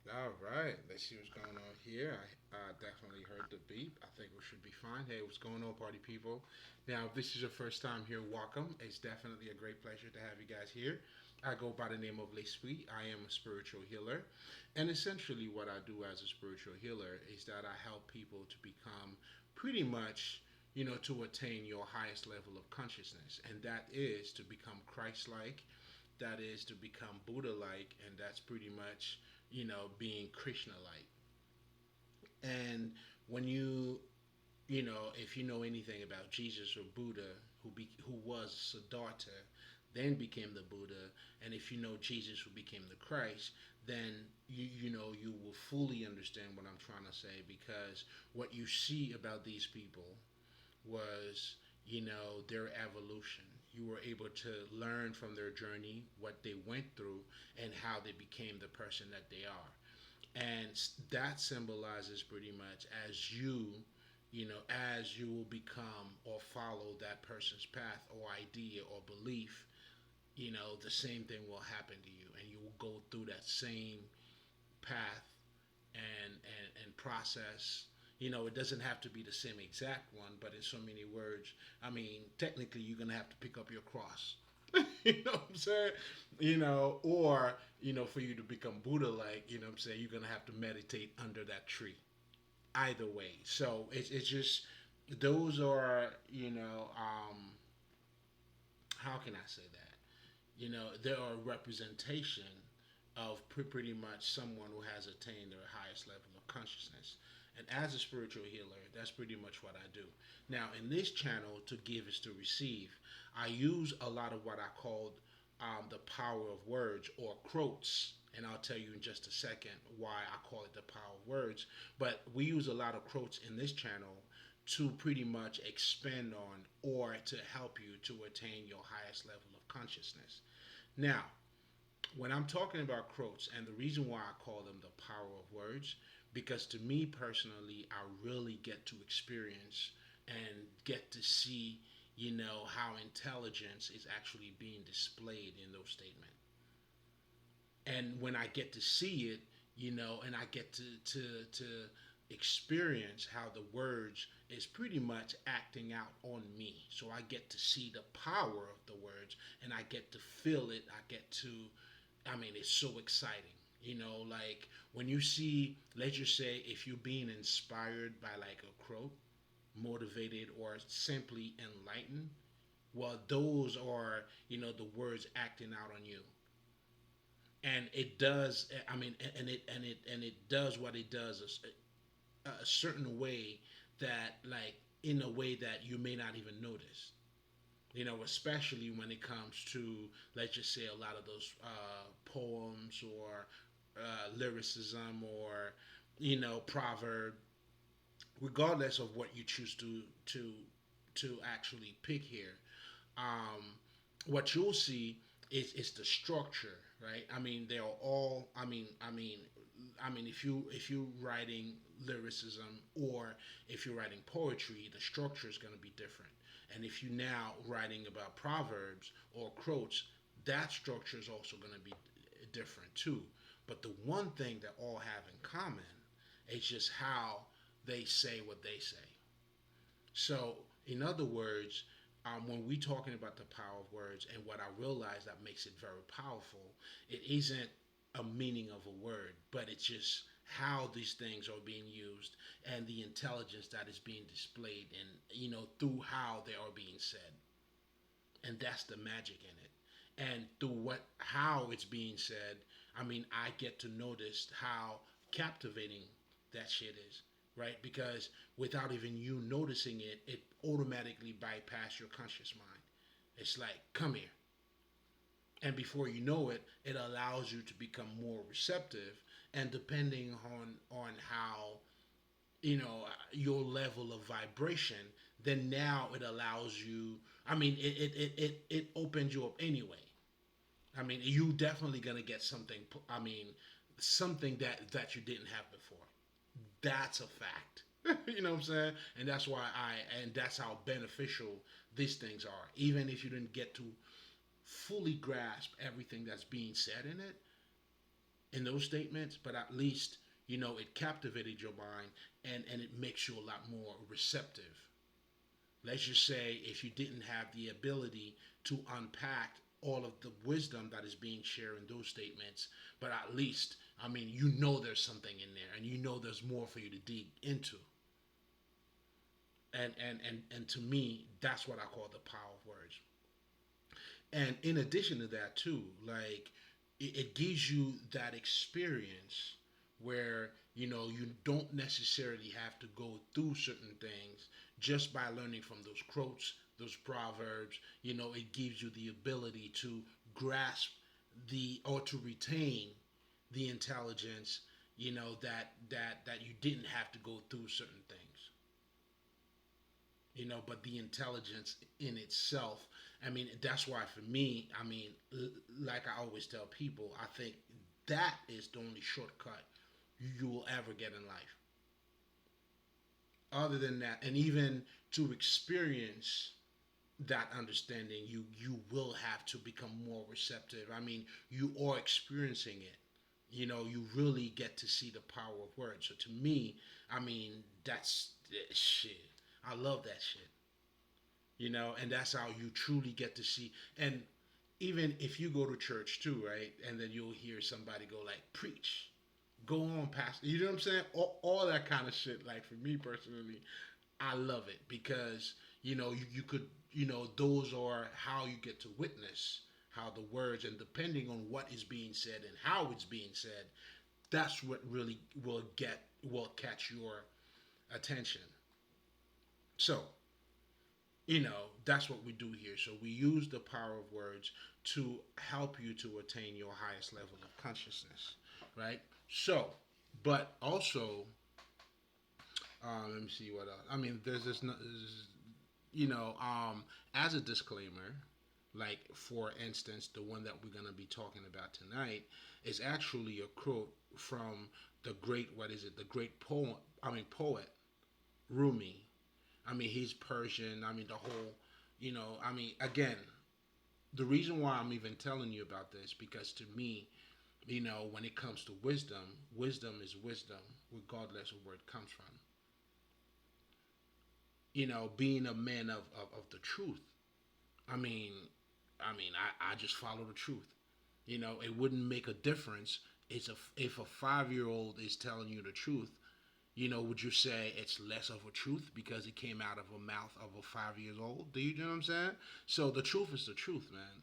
All right, let's see what's going on here. I definitely heard the beep. I think we should be fine. Hey, what's going on, party people? Now, if this is your first time here, welcome. It's definitely a great pleasure to have you guys here. I go by the name of Lespri. I am a spiritual healer. And essentially, what I do as a spiritual healer is that I help people to become pretty much, to attain your highest level of consciousness. And that is to become Christ like, that is to become Buddha like, and that's pretty much, being Krishna like. And when if you know anything about Jesus or Buddha, who was Siddhartha, then became the Buddha, and if you know Jesus who became the Christ, then you will fully understand what I'm trying to say, because what you see about these people was their evolution. You were able to learn from their journey, what they went through, and how they became the person that they are. And that symbolizes pretty much as you will become or follow that person's path or idea or belief, the same thing will happen to you, and you will go through that same path and process. It doesn't have to be the same exact one, but in so many words, I mean, technically, you're gonna have to pick up your cross. You know what I'm saying? Or for you to become Buddha like, what I'm saying, you're gonna have to meditate under that tree. Either way, so it's just those are how can I say that? There are representation of pretty much someone who has attained their highest level of consciousness. And as a spiritual healer, that's pretty much what I do. Now, in this channel, to give is to receive, I use a lot of what I call the power of words, or quotes. And I'll tell you in just a second why I call it the power of words. But we use a lot of quotes in this channel to pretty much expand on, or to help you to attain your highest level of consciousness. Now, when I'm talking about quotes, and the reason why I call them the power of words, because to me personally, I really get to experience and get to see, how intelligence is actually being displayed in those statements. And when I get to see it, and I get to experience how the words is pretty much acting out on me. So I get to see the power of the words, and I get to feel it. I mean, it's so exciting. Like when you see, let's just say, if you're being inspired by like a quote, motivated, or simply enlightened, well, those are, the words acting out on you. And it does, I mean, and it does what it does a certain way, that like in a way that you may not even notice, especially when it comes to, let's just say, a lot of those poems, or lyricism, or proverb, regardless of what you choose to actually pick here. um, what you'll see is the structure, right? I mean, they're all. I mean, if you writing lyricism, or if you're writing poetry, the structure is going to be different. And if you now writing about proverbs or quotes, that structure is also going to be different too. But the one thing that all have in common is just how they say what they say. So, in other words, when we're talking about the power of words, and what I realize that makes it very powerful, it isn't a meaning of a word, but it's just how these things are being used, and the intelligence that is being displayed, and through how they are being said. And that's the magic in it. And through how it's being said, I mean, I get to notice how captivating that shit is, right? Because without even you noticing it, it automatically bypass your conscious mind. It's like, come here. And before you know it, it allows you to become more receptive. And depending on how, your level of vibration, then now it allows you, I mean, it opens you up anyway. I mean, you definitely gonna get something. I mean, something that you didn't have before. That's a fact. You know what I'm saying? And that's how beneficial these things are. Even if you didn't get to fully grasp everything that's being said in it, in those statements, but at least it captivated your mind, and it makes you a lot more receptive. Let's just say if you didn't have the ability to unpack all of the wisdom that is being shared in those statements, but at least, there's something in there, and there's more for you to dig into. And to me, that's what I call the power of words. And in addition to that, too, like it gives you that experience where you don't necessarily have to go through certain things just by learning from those quotes, those proverbs. It gives you the ability to grasp the or to retain the intelligence. That you didn't have to go through certain things. But the intelligence in itself, that's why for me, like I always tell people, I think that is the only shortcut you will ever get in life. Other than that, and even to experience that understanding, you will have to become more receptive. You are experiencing it. You really get to see the power of words. So to me, that's shit. I love that shit. And that's how you truly get to see. And even if you go to church too, right, and then you'll hear somebody go like, preach, go on, pastor. You know what I'm saying? All that kind of shit. Like for me personally, I love it because you could those are how you get to witness how the words, and depending on what is being said and how it's being said, that's what really will catch your attention. So that's what we do here. So we use the power of words to help you to attain your highest level of consciousness, right? So, but also, let me see what else. There's as a disclaimer, like for instance, the one that we're gonna be talking about tonight is actually a quote from the great, what is it? The great poet Rumi. He's Persian. The whole, again, the reason why I'm even telling you about this, because to me, when it comes to wisdom, wisdom is wisdom, regardless of where it comes from. Being a man of the truth. I mean, I just follow the truth. It wouldn't make a difference if a 5-year-old is telling you the truth. Would you say it's less of a truth because it came out of a mouth of a 5 years old? Do you know what I'm saying? So the truth is the truth, man.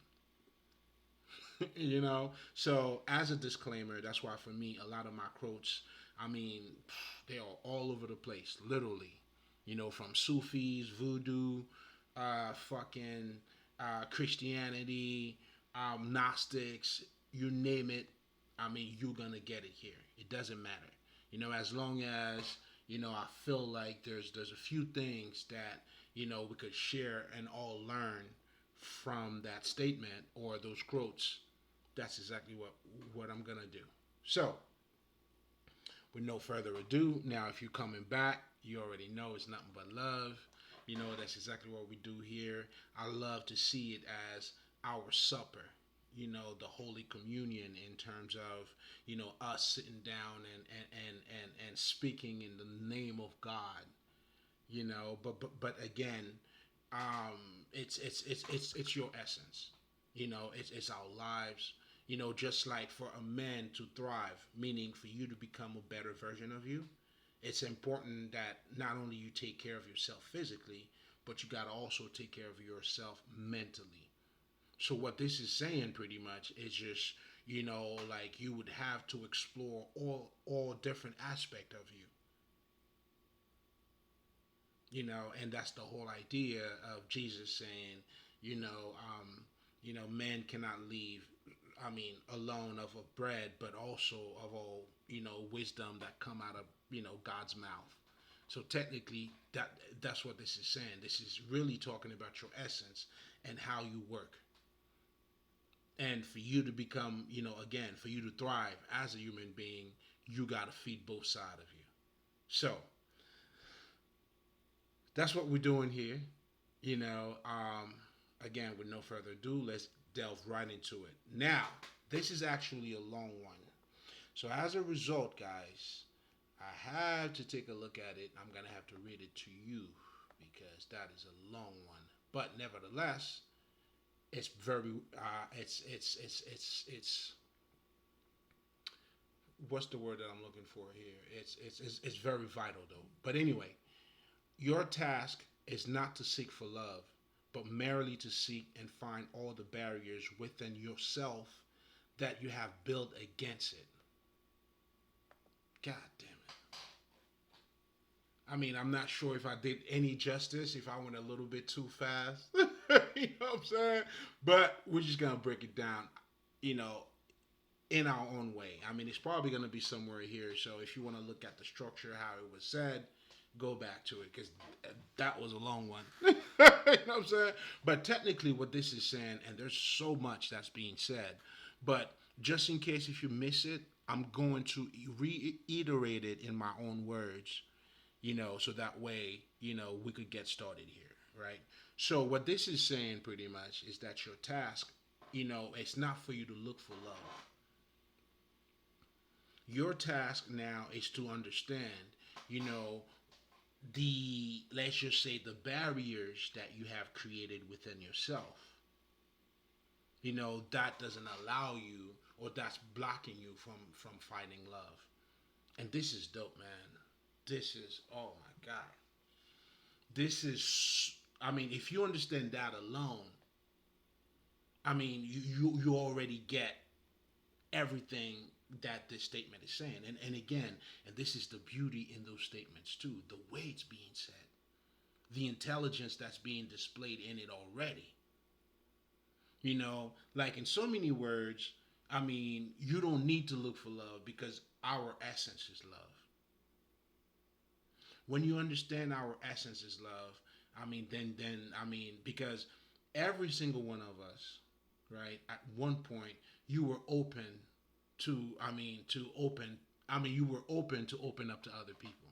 So as a disclaimer, that's why for me, a lot of my quotes, they are all over the place, literally. From Sufis, voodoo, fucking Christianity, Gnostics, you name it. You're gonna get it here. It doesn't matter. As long as I feel like there's a few things that we could share and all learn from that statement or those quotes. That's exactly what I'm gonna do. So, with no further ado, now if you're coming back, you already know it's nothing but love. That's exactly what we do here. I love to see it as our supper, the Holy Communion, in terms of, us sitting down and speaking in the name of God, but again, it's your essence, it's our lives, just like for a man to thrive, meaning for you to become a better version of you. It's important that not only you take care of yourself physically, but you got to also take care of yourself mentally. So what this is saying pretty much is just, like you would have to explore all different aspect of and that's the whole idea of Jesus saying, man cannot leave, alone of a bread, but also of all, wisdom that come out of, God's mouth. So technically, that's what this is saying. This is really talking about your essence and how you work. And for you to become, again, for you to thrive as a human being, you got to feed both sides of you. So, that's what we're doing here. Again, with no further ado, let's delve right into it. Now, this is actually a long one. So as a result, guys, I have to take a look at it. I'm gonna have to read it to you because that is a long one. But nevertheless, it's very it's what's the word that I'm looking for here? It's very vital though. But anyway, your task is not to seek for love, but merely to seek and find all the barriers within yourself that you have built against it. God damn it. I mean, I'm not sure if I did any justice, if I went a little bit too fast. You know what I'm saying? But we're just going to break it down, you know, in our own way. I mean, it's probably going to be somewhere here. So if you want to look at the structure, how it was said, go back to it because that was a long one. You know what I'm saying? But technically, what this is saying, and there's so much that's being said, but just in case if you miss it, I'm going to reiterate it in my own words, you know, so that way, you know, we could get started here, right? So, what this is saying pretty much is that your task, you know, it's not for you to look for love. Your task now is to understand, you know, let's just say the barriers that you have created within yourself, you know, that doesn't allow you or that's blocking you from finding love. And this is dope, man. This is, oh my god, this is, I mean, if you understand that alone, I mean, you already get everything that this statement is saying. And again, and this is the beauty in those statements too, the way it's being said, the intelligence that's being displayed in it already. You know, like in so many words, I mean, you don't need to look for love because our essence is love. When you understand our essence is love, I mean, then I mean, because every single one of us, right, at one point, you were open to, I mean, to open, I mean, you were open to open up to other people.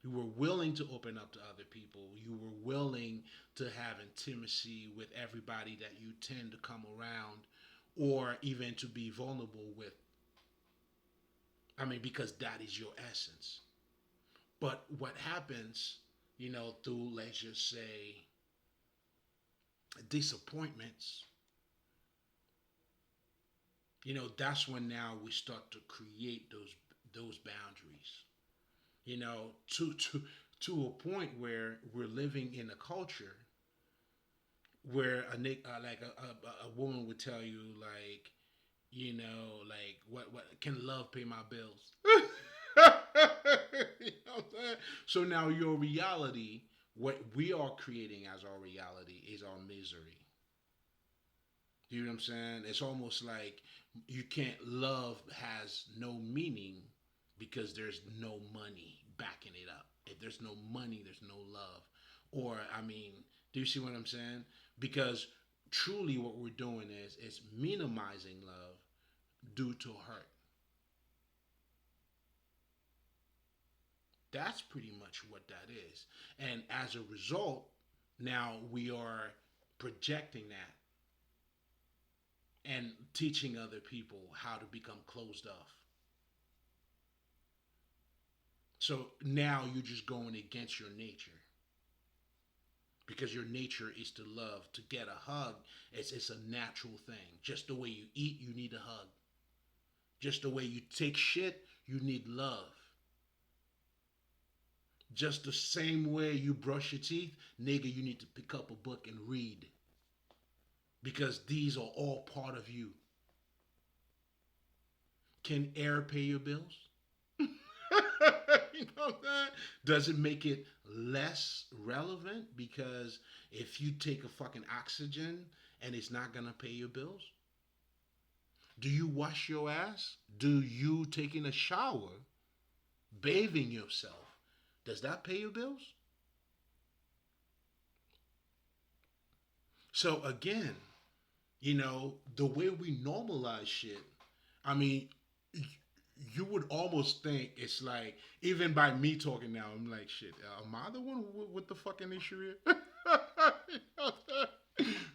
You were willing to open up to other people. You were willing to have intimacy with everybody that you tend to come around or even to be vulnerable with. I mean, because that is your essence. But what happens, you know, through, let's just say, disappointments, you know, that's when now we start to create those boundaries. You know, to a point where we're living in a culture where like a woman would tell you like, you know, like what can love pay my bills? You know what I'm saying? So now your reality, what we are creating as our reality is our misery. You know what I'm saying? It's almost like you can't love has no meaning because there's no money backing it up. If there's no money, there's no love. Or I mean, do you see what I'm saying? Because truly what we're doing is minimizing love due to hurt. That's pretty much what that is. And as a result, now we are projecting that and teaching other people how to become closed off. So now you're just going against your nature because your nature is to love, to get a hug. It's a natural thing. Just the way you eat, you need a hug. Just the way you take shit, you need love. Just the same way you brush your teeth, nigga, you need to pick up a book and read because these are all part of you. Can air pay your bills? You know what I'm saying? Does it make it less relevant because if you take a fucking oxygen and it's not gonna pay your bills? Do you wash your ass? Do you taking a shower, bathing yourself? Does that pay your bills? So again, you know, the way we normalize shit, I mean, you would almost think it's like, even by me talking now, I'm like, shit, am I the one with the fucking issue here?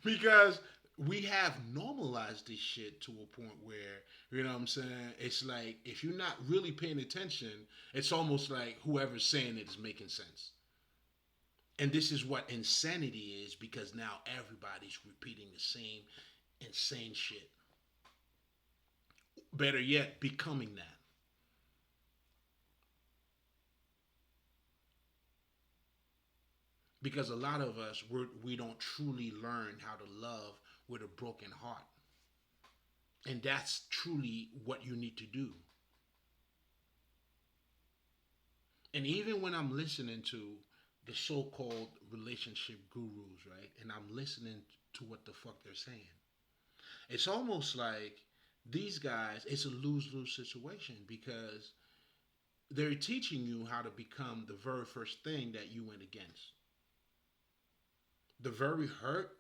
Because we have normalized this shit to a point where, you know what I'm saying, it's like if you're not really paying attention, it's almost like whoever's saying it is making sense. And this is what insanity is, because now everybody's repeating the same insane shit. Better yet, becoming that. Because a lot of us, we don't truly learn how to love with a broken heart. And that's truly what you need to do. And even when I'm listening to the so-called relationship gurus, right? And I'm listening to what the fuck they're saying. It's almost like these guys, it's a lose-lose situation, because they're teaching you how to become the very first thing that you went against. The very hurt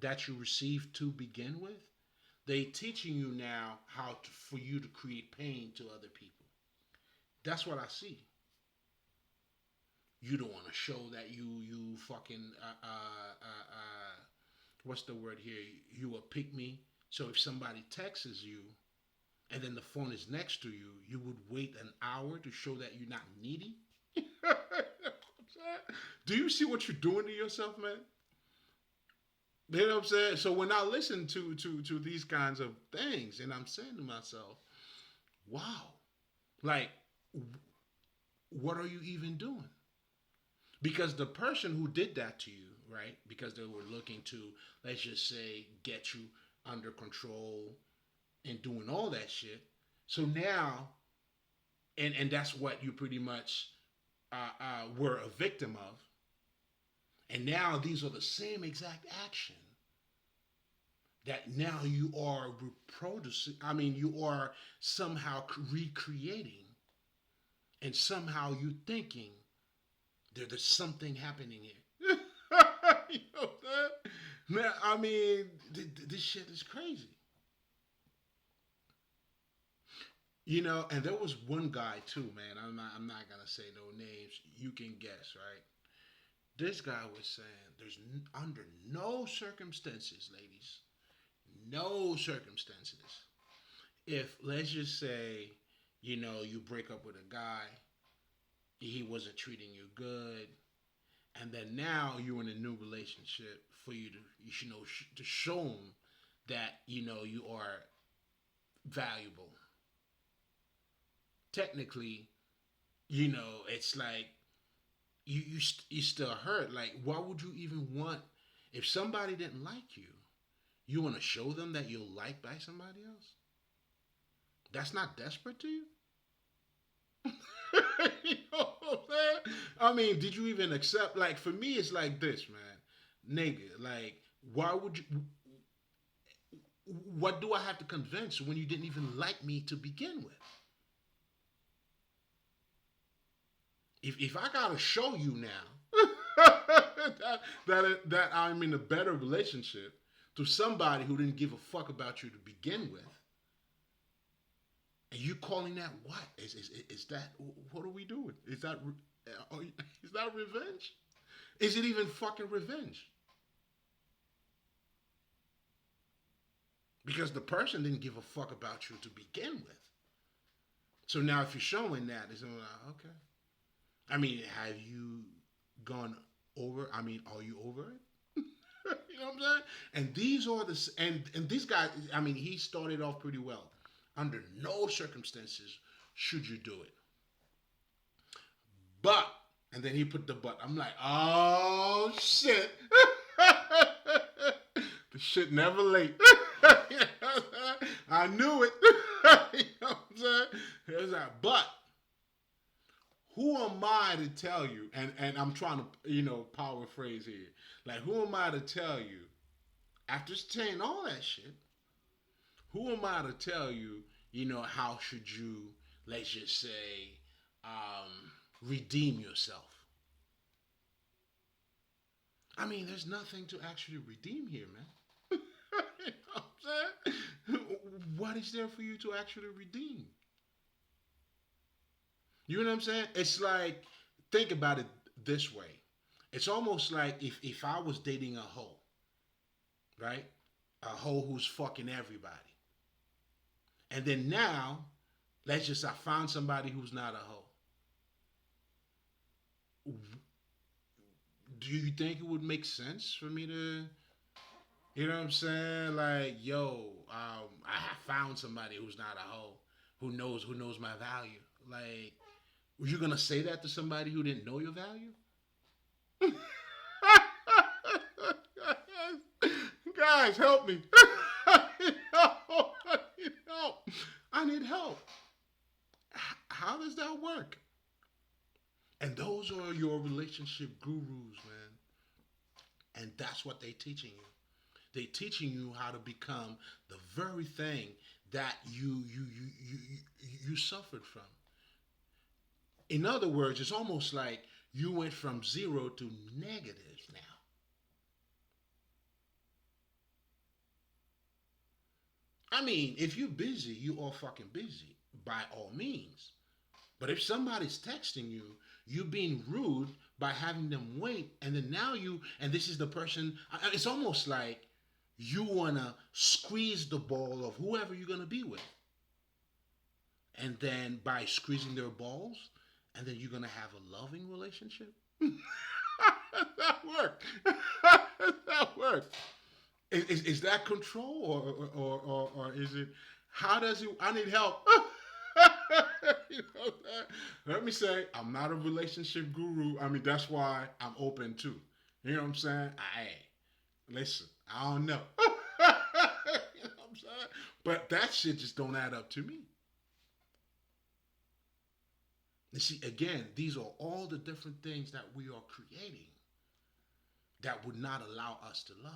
that you received to begin with, they teaching you now how to, for you to create pain to other people. That's what I see. You don't want to show that you fucking what's the word here? You a pick me. So if somebody texts you and then the phone is next to you, you would wait an hour to show that you're not needy. Do you see what you're doing to yourself, man? You know what I'm saying? So when I listen to these kinds of things, and I'm saying to myself, wow, like, what are you even doing? Because the person who did that to you, right? Because they were looking to, let's just say, get you under control and doing all that shit. So now, and that's what you pretty much were a victim of. And now these are the same exact action that now you are reproducing. I mean, you are somehow recreating, and somehow you thinking there's something happening here. You know that? Now, I mean, this shit is crazy. You know, and there was one guy too, man. I'm not gonna say no names. You can guess, right? This guy was saying there's under no circumstances, ladies, no circumstances. If, let's just say, you know, you break up with a guy, he wasn't treating you good, and then now you're in a new relationship, for you should know, to show him that, you know, you are valuable. Technically, you know, it's like you still hurt. Like, why would you even want, if somebody didn't like you, you want to show them that you're liked by somebody else? That's not desperate to you? You know what I'm saying? I mean, did you even accept? Like, for me, it's like this, man. Nigga, like, why would you? What do I have to convince when you didn't even like me to begin with? If I gotta show you now that I'm in a better relationship to somebody who didn't give a fuck about you to begin with, and you calling that what? Is that, what are we doing? Is that revenge? Is it even fucking revenge? Because the person didn't give a fuck about you to begin with. So now if you're showing that, it's like, okay. I mean, have you gone over? I mean, are you over it? You know what I'm saying? And these are and these guys. I mean, he started off pretty well. Under no circumstances should you do it. But, and then he put the but. I'm like, oh shit. The shit never late. I knew it. You know what I'm saying? It was like, but who am I to tell you? And I'm trying to, you know, power phrase here. Like, who am I to tell you, after saying all that shit, who am I to tell you, you know, how should you, let's just say, redeem yourself? I mean, there's nothing to actually redeem here, man. You know what I'm saying? What is there for you to actually redeem? You know what I'm saying? It's like, think about it this way. It's almost like if I was dating a hoe, right? a hoe who's fucking everybody. And then now, let's just I found somebody who's not a hoe. Do you think it would make sense for me to, you know what I'm saying? Like, yo, I found somebody who's not a hoe, who knows my value. Like, were you gonna say that to somebody who didn't know your value? Guys, help me. I need help. I need help. I need help. How does that work? And those are your relationship gurus, man. And that's what they're teaching you. They're teaching you how to become the very thing that you suffered from. In other words, it's almost like you went from zero to negative now. I mean, if you're busy, you are fucking busy by all means. But if somebody's texting you, you being rude by having them wait, and then now and this is the person, it's almost like you want to squeeze the ball of whoever you're going to be with. And then by squeezing their balls, and then you're going to have a loving relationship? That work. That work. Is that control or is it, how does it, I need help. You know that? Let me say, I'm not a relationship guru. I mean, that's why I'm open too. You know what I'm saying? Listen, I don't know. You know what I'm saying? But that shit just don't add up to me. You see, again, these are all the different things that we are creating that would not allow us to love.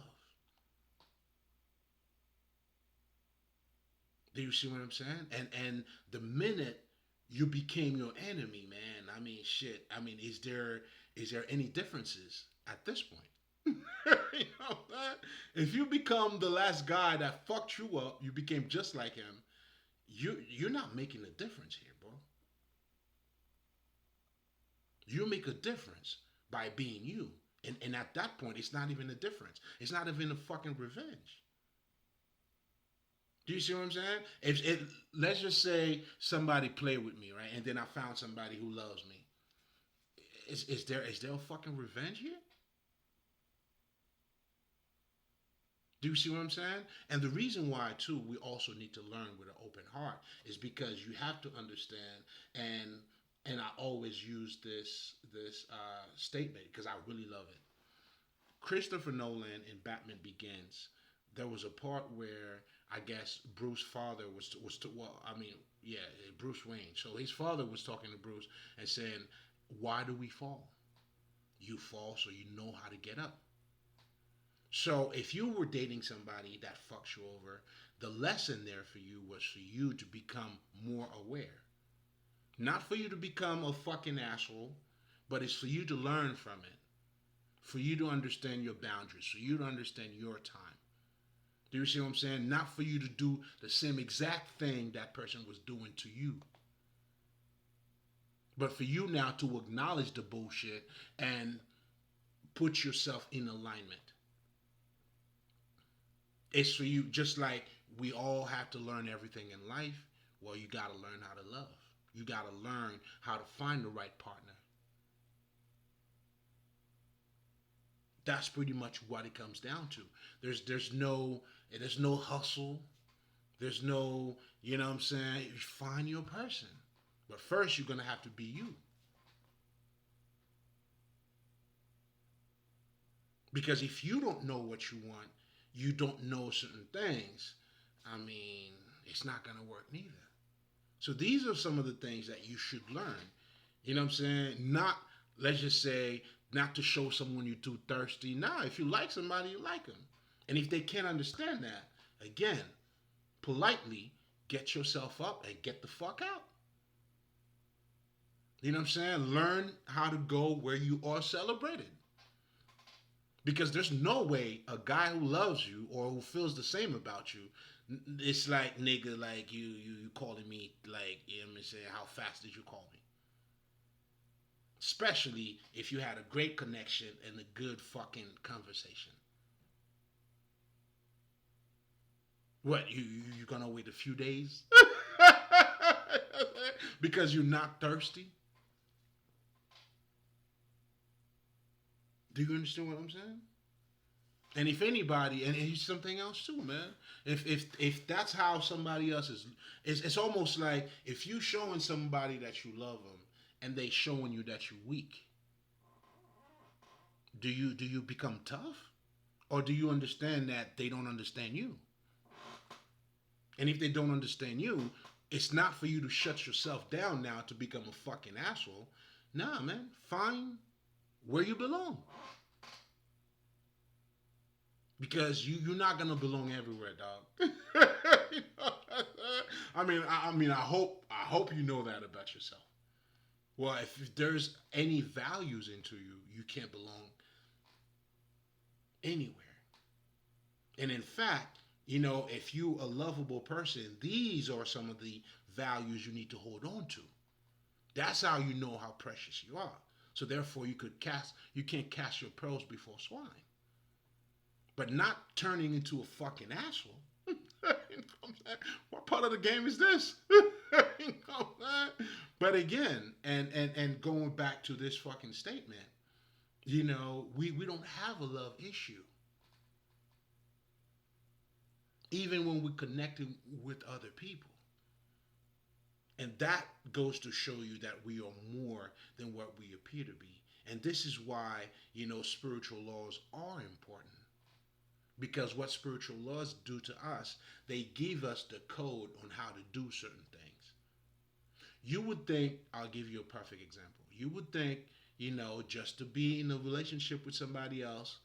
Do you see what I'm saying? And the minute you became your enemy, man, I mean, shit. I mean, is there any differences at this point? You know that? If you become the last guy that fucked you up, you became just like him. You're not making a difference here, bro. You make a difference by being you. And at that point, it's not even a difference. It's not even a fucking revenge. Do you see what I'm saying? If let's just say somebody played with me, right, and then I found somebody who loves me. Is there a fucking revenge here? Do you see what I'm saying? And the reason why too, we also need to learn with an open heart is because you have to understand, and I always use this statement because I really love it. Christopher Nolan in Batman Begins, there was a part where I guess Bruce's father well, I mean, yeah, Bruce Wayne. So his father was talking to Bruce and saying, "Why do we fall? You fall so you know how to get up." So if you were dating somebody that fucks you over, the lesson there for you was for you to become more aware. Not for you to become a fucking asshole, but it's for you to learn from it. For you to understand your boundaries, for you to understand your time. Do you see what I'm saying? Not for you to do the same exact thing that person was doing to you. But for you now to acknowledge the bullshit and put yourself in alignment. It's for you, just like we all have to learn everything in life. Well, you got to learn how to love. You got to learn how to find the right partner. That's pretty much what it comes down to. There's no hustle. There's no, you know what I'm saying? You find your person. But first you're gonna have to be you. Because if you don't know what you want, you don't know certain things, I mean, it's not gonna work neither. So these are some of the things that you should learn. You know what I'm saying? Not, let's just say, not to show someone you're too thirsty. Nah, if you like somebody, you like them. And if they can't understand that, again, politely get yourself up and get the fuck out. You know what I'm saying? Learn how to go where you are celebrated. Because there's no way a guy who loves you or who feels the same about you, it's like, nigga, like you calling me, like, you know what I'm saying, how fast did you call me? Especially if you had a great connection and a good fucking conversation. What, you gonna wait a few days because you're not thirsty? Do you understand what I'm saying? And if anybody, and it's something else too, man. If that's how somebody else is, it's almost like if you showing somebody that you love them, and they showing you that you're weak. Do you become tough, or do you understand that they don't understand you? And if they don't understand you, it's not for you to shut yourself down now to become a fucking asshole. Nah, man, find where you belong. Because you're not gonna belong everywhere, dog. You know? I hope you know that about yourself. Well, if there's any values into you, you can't belong anywhere. And in fact, if you a lovable person, these are some of the values you need to hold on to. That's how you know how precious you are. So therefore, you can't cast your pearls before swine, but not turning into a fucking asshole. You know what I'm saying? What part of the game is this? You know what I'm saying? But again, and going back to this fucking statement, we don't have a love issue. Even when we're connecting with other people. And that goes to show you that we are more than what we appear to be. And this is why, spiritual laws are important. Because what spiritual laws do to us, they give us the code on how to do certain things. You would think, I'll give you a perfect example. You would think, just to be in a relationship with somebody else,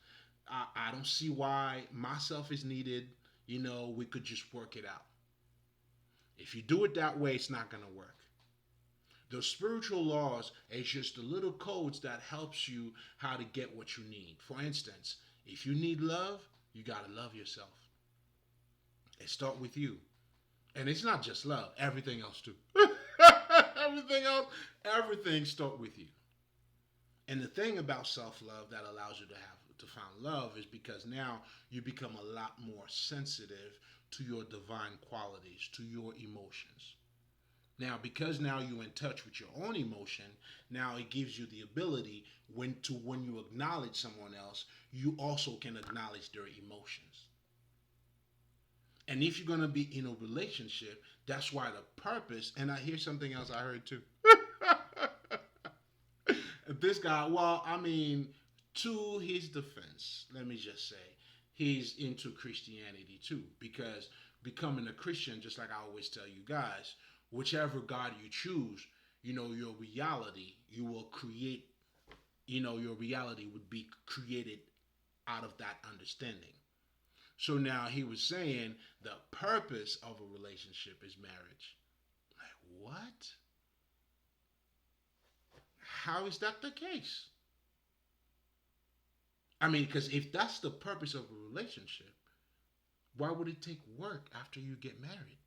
I don't see why myself is needed. We could just work it out. If you do it that way, it's not going to work. The spiritual laws is just the little codes that helps you how to get what you need. For instance, if you need love, you got to love yourself. It start with you. And it's not just love, everything else too. Everything start with you. And the thing about self-love that allows you to find love is because now you become a lot more sensitive to your divine qualities, to your emotions. Now, because now you're in touch with your own emotion, now it gives you the ability when you acknowledge someone else, you also can acknowledge their emotions. And if you're going to be in a relationship, that's why the purpose, and here's something else I heard too. This guy, to his defense, let me just say, he's into Christianity too, because becoming a Christian, just like I always tell you guys, whichever God you choose, your reality, you will create, your reality would be created out of that understanding. So now he was saying the purpose of a relationship is marriage. Like, what? How is that the case? Because if that's the purpose of a relationship, why would it take work after you get married?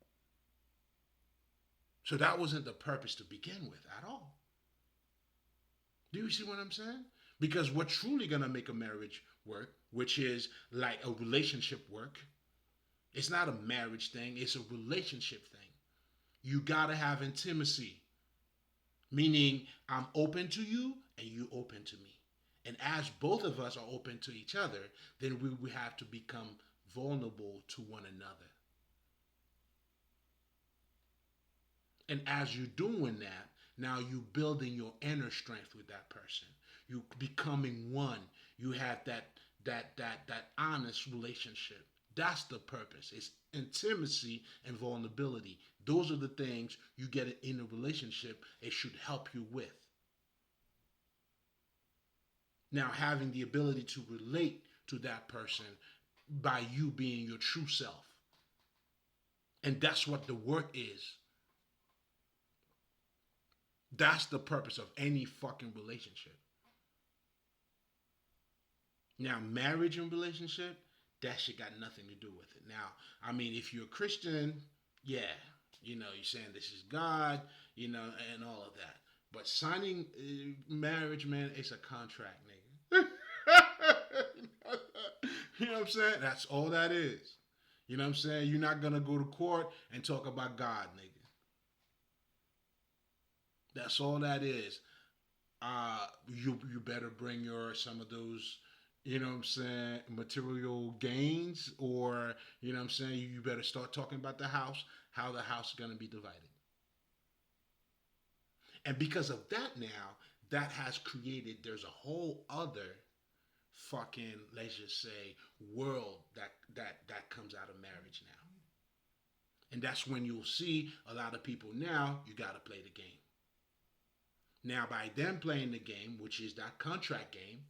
So that wasn't the purpose to begin with at all. Do you see what I'm saying? Because what's truly going to make a marriage work, which is like a relationship work, it's not a marriage thing, it's a relationship thing. You got to have intimacy, meaning I'm open to you and you open to me. And as both of us are open to each other, then we have to become vulnerable to one another. And as you're doing that, now you're building your inner strength with that person. You becoming one. You have that honest relationship. That's the purpose. It's intimacy and vulnerability. Those are the things you get in a relationship. It should help you with. Now, having the ability to relate to that person by you being your true self. And that's what the work is. That's the purpose of any fucking relationship. Now, marriage and relationship, that shit got nothing to do with it. Now, if you're a Christian, yeah, you're saying this is God, and all of that. But signing marriage, man, it's a contract, nigga. You know what I'm saying? That's all that is. You know what I'm saying? You're not gonna go to court and talk about God, nigga. That's all that is. You better bring your some of those, you know what I'm saying, material gains, or you know what I'm saying. You better start talking about the house, how the house is gonna be divided, and because of that now, that has created. There's a whole other fucking, let's just say, world that comes out of marriage now, and that's when you'll see a lot of people now. You got to play the game. Now, by them playing the game, which is that contract game,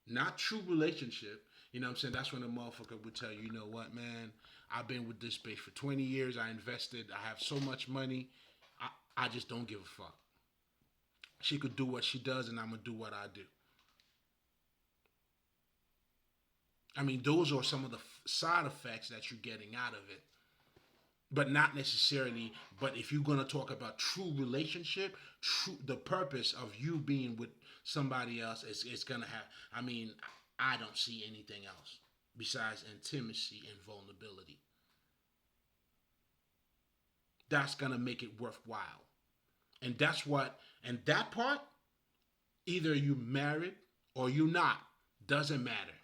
not true relationship, you know what I'm saying? That's when a motherfucker would tell you, you know what, man, I've been with this bitch for 20 years. I invested. I have so much money. I just don't give a fuck. She could do what she does, and I'm going to do what I do. I mean, those are some of the side effects that you're getting out of it, but not necessarily. But if you're gonna talk about true relationship, true the purpose of you being with somebody else is gonna have. I mean, I don't see anything else besides intimacy and vulnerability. That's gonna make it worthwhile, and that's what. And that part, either you married or you not, doesn't matter.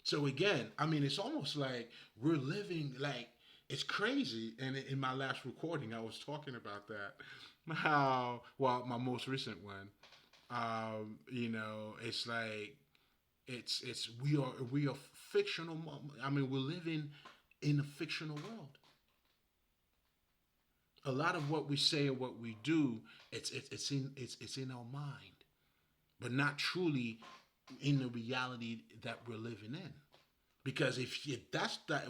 So again, I mean, it's almost like we're living like it's crazy. And in my last recording, I was talking about that. How well, my most recent one. It's like it's we are fictional. I mean, we're living in a fictional world. A lot of what we say and what we do, it's in our mind, but not truly in the reality that we're living in. Because if that's the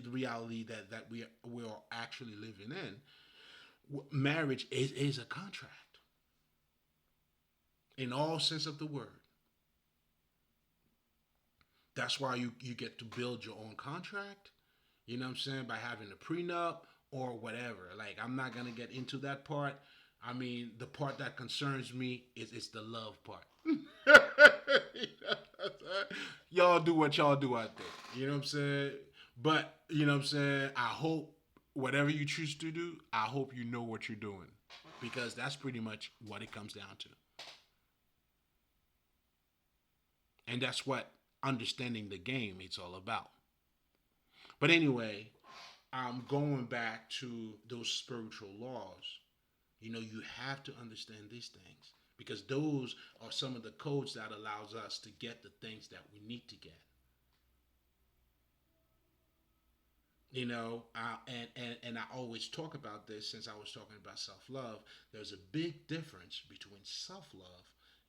reality that we are actually living in, marriage is a contract in all sense of the word. That's why you get to build your own contract. You know what I'm saying, by having a prenup or whatever. Like, I'm not gonna get into that part. I mean, the part that concerns me is the love part. Y'all do what y'all do out there. You know what I'm saying? But, you know what I'm saying? I hope whatever you choose to do, I hope you know what you're doing. Because that's pretty much what it comes down to. And that's what understanding the game it's all about. But anyway, I'm going back to those spiritual laws. You know, you have to understand these things because those are some of the codes that allows us to get the things that we need to get. You know, and I always talk about this since I was talking about self love. There's a big difference between self love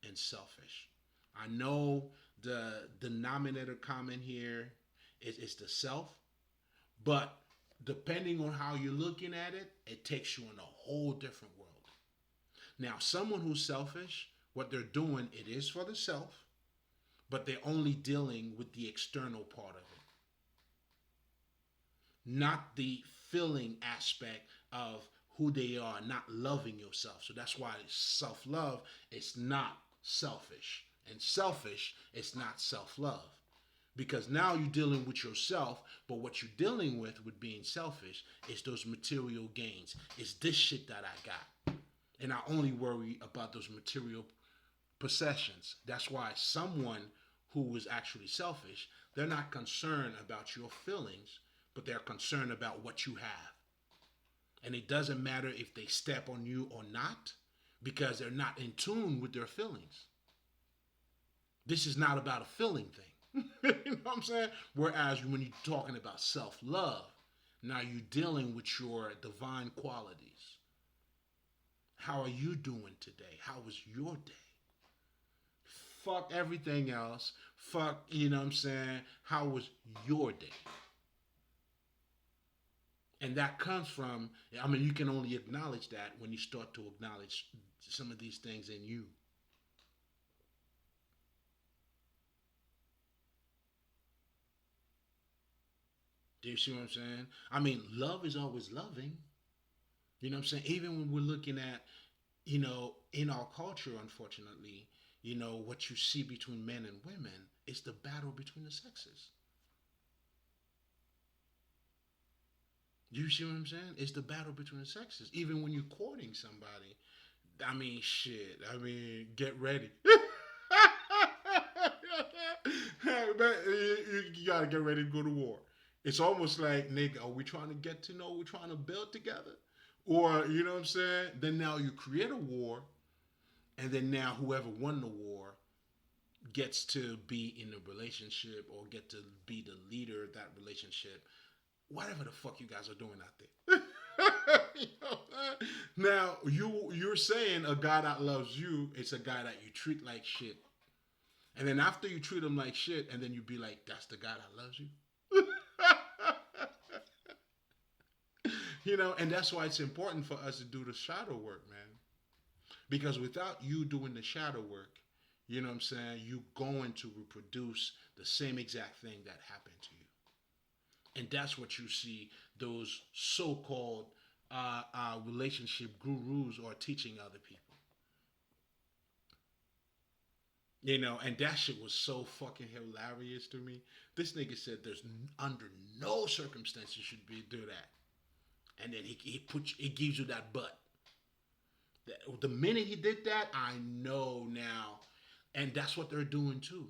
and selfish. I know the denominator common here is the self, but depending on how you're looking at it, it takes you in a whole different world. Now, someone who's selfish, what they're doing, it is for the self, but they're only dealing with the external part of it, not the feeling aspect of who they are, not loving yourself. So that's why self love is not selfish, and selfish is not self love. Because now you're dealing with yourself, but what you're dealing with being selfish is those material gains. It's this shit that I got. And I only worry about those material possessions. That's why someone who is actually selfish, they're not concerned about your feelings, but they're concerned about what you have. And it doesn't matter if they step on you or not, because they're not in tune with their feelings. This is not about a feeling thing. You know what I'm saying? Whereas when you're talking about self love, now you're dealing with your divine qualities. How are you doing today? How was your day? Fuck everything else. Fuck, you know what I'm saying? How was your day? And that comes from, I mean, you can only acknowledge that when you start to acknowledge some of these things in you. Do you see what I'm saying? I mean, love is always loving. You know what I'm saying? Even when we're looking at, in our culture, unfortunately, what you see between men and women, It's the battle between the sexes. You see what I'm saying? It's the battle between the sexes. Even when you're courting somebody, I mean, shit. I mean, get ready. Man, you gotta get ready to go to war. It's almost like, nigga, are we trying to get to know? We're trying to build together, or you know what I'm saying? Then now you create a war, and then now whoever won the war gets to be in a relationship or get to be the leader of that relationship. Whatever the fuck you guys are doing out there. You know, now you're saying a guy that loves you, it's a guy that you treat like shit. And then after you treat him like shit, and then you be like, that's the guy that loves you. You know, and that's why it's important for us to do the shadow work, man. Because without you doing the shadow work, you know what I'm saying, you're going to reproduce the same exact thing that happened to you. And that's what you see those so-called relationship gurus are teaching other people. You know, and that shit was so fucking hilarious to me. This nigga said there's under no circumstances you should be do that. And then he gives you that butt. The minute he did that, I know now. And that's what they're doing too.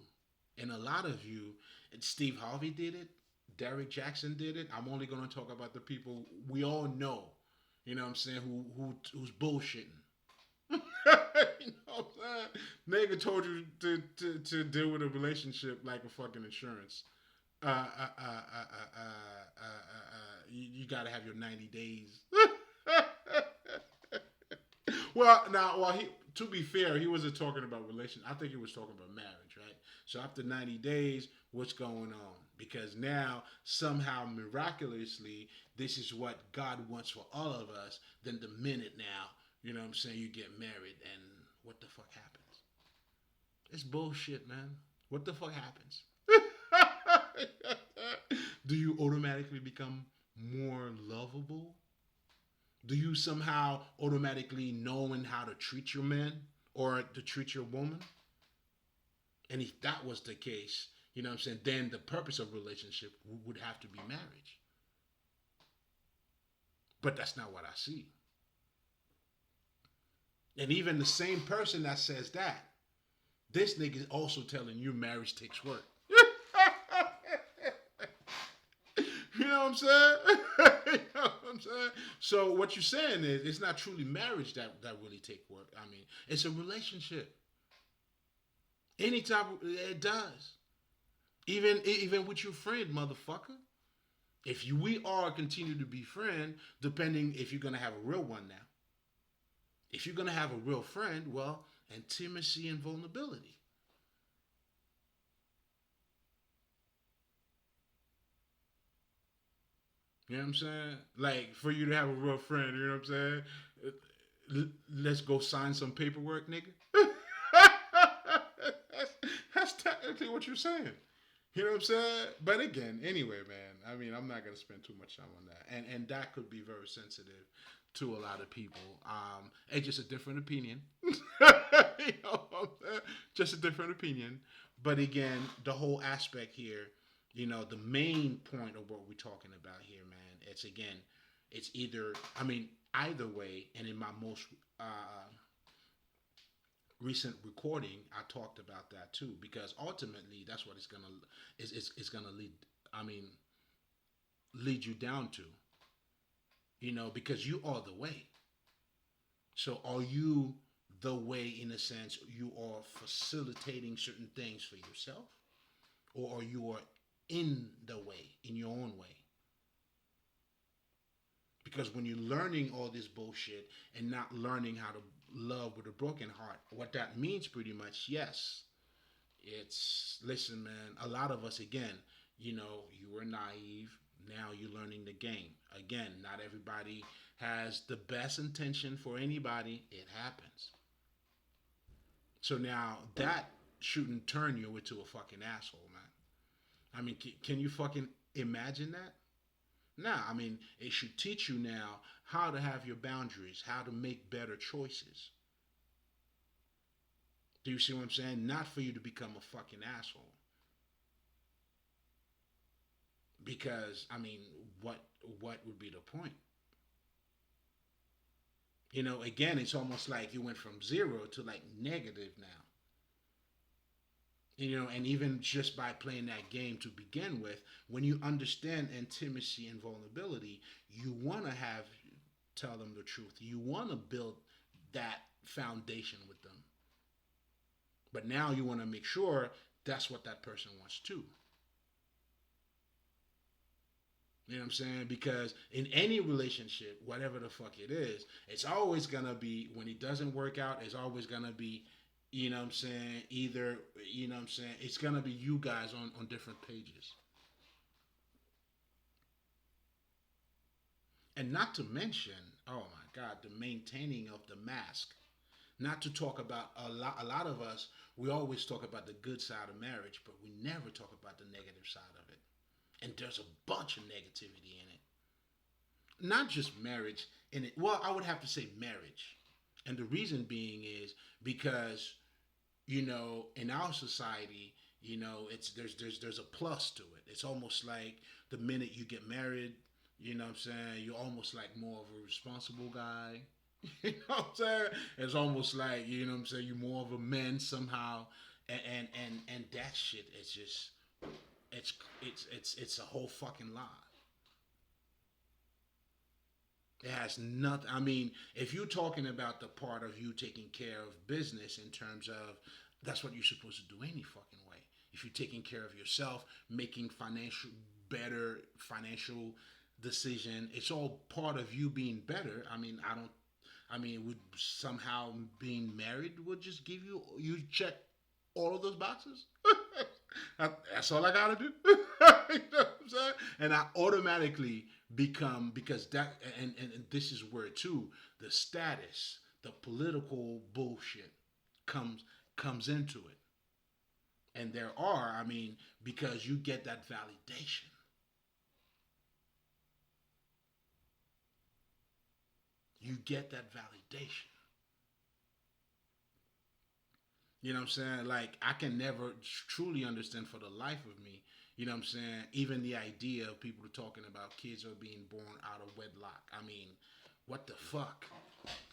And a lot of you, and Steve Harvey did it, Derek Jackson did it. I'm only going to talk about the people we all know, you know what I'm saying, who's bullshitting. You know what I'm saying? Nigga told you to deal with a relationship like a fucking insurance. You got to have your 90 days. Well, now, to be fair, he wasn't talking about relation. I think he was talking about marriage, right? So after 90 days, what's going on? Because now, somehow, miraculously, this is what God wants for all of us. Then the minute now, you know what I'm saying, you get married, and what the fuck happens? It's bullshit, man. What the fuck happens? Do you automatically become more lovable? Do you somehow automatically knowing how to treat your man or to treat your woman? And if that was the case, you know what I'm saying, then the purpose of relationship would have to be marriage. But that's not what I see. And even the same person that says that, this nigga is also telling you marriage takes work. You know what I'm saying? You know what I'm saying? So what you're saying is it's not truly marriage that really take work. I mean, it's a relationship. Any type of, it does. Even with your friend, motherfucker. If we are continue to be friend, depending if you're gonna have a real one now. If you're gonna have a real friend, well, intimacy and vulnerability. You know what I'm saying? Like for you to have a real friend, you know what I'm saying? Let's go sign some paperwork, nigga. that's technically what you're saying. You know what I'm saying? But again, anyway, man. I mean, I'm not gonna spend too much time on that, and that could be very sensitive to a lot of people. It's just a different opinion. You know what I'm saying? Just a different opinion. But again, the whole aspect here, you know, the main point of what we're talking about here, man. It's again, it's either. I mean, either way, and in my most recent recording, I talked about that too, because ultimately that's what it's gonna lead. I mean, lead you down to, you know, because you are the way. So are you the way in a sense? You are facilitating certain things for yourself, or are you are in the way, in your own way? Because when you're learning all this bullshit and not learning how to love with a broken heart, what that means pretty much, yes, it's, listen, man, a lot of us, again, you know, you were naive. Now you're learning the game. Again, not everybody has the best intention for anybody. It happens. So now that shouldn't turn you into a fucking asshole, man. I mean, can you fucking imagine that? Nah, I mean, it should teach you now how to have your boundaries, how to make better choices. Do you see what I'm saying? Not for you to become a fucking asshole. Because I mean, what what would be the point? You know, again, it's almost like you went from zero to like negative now. You know, and even just by playing that game to begin with, when you understand intimacy and vulnerability, you want to have tell them the truth. You want to build that foundation with them. But now you want to make sure that's what that person wants too. You know what I'm saying? Because in any relationship, whatever the fuck it is, it's always gonna be when it doesn't work out, it's always gonna be, you know what I'm saying, either you know what I'm saying, it's gonna be you guys on different pages. And not to mention, oh my god, the maintaining of the mask. Not to talk about a lot of us, we always talk about the good side of marriage, but we never talk about the negative side of it. And there's a bunch of negativity in it. Not just marriage in it. Well, I would have to say marriage. And the reason being is because, you know, in our society, you know, it's there's a plus to it. It's almost like the minute you get married, you know what I'm saying, you're almost like more of a responsible guy. You know what I'm saying? It's almost like, you know what I'm saying, you're more of a man somehow. And that shit is just it's it's a whole fucking lie. It has nothing. I mean, if you're talking about the part of you taking care of business in terms of that's what you're supposed to do any fucking way. If you're taking care of yourself, making better financial decision, it's all part of you being better. I mean, I don't. I mean, would somehow being married would just give you check all of those boxes? That's all I gotta do. You know what I'm saying? And I automatically become because that and this is where too the status, the political bullshit comes comes into it. And there are, I mean, because you get that validation. You get that validation. You know what I'm saying? Like I can never truly understand for the life of me. You know what I'm saying? Even the idea of people talking about kids are being born out of wedlock. I mean, what the fuck?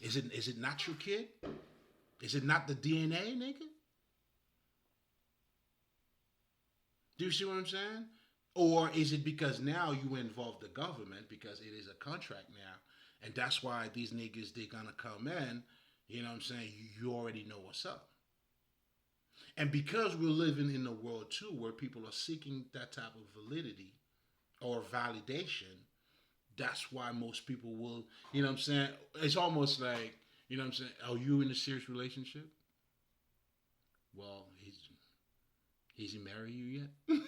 Is it not your kid? Is it not the DNA, nigga? Do you see what I'm saying? Or is it because now you involve the government because it is a contract now, and that's why these niggas they gonna come in. You know what I'm saying? You already know what's up. And because we're living in a world too where people are seeking that type of validity or validation, that's why most people will, you know what I'm saying? It's almost like, you know what I'm saying? Are you in a serious relationship? Well, he's he married you yet?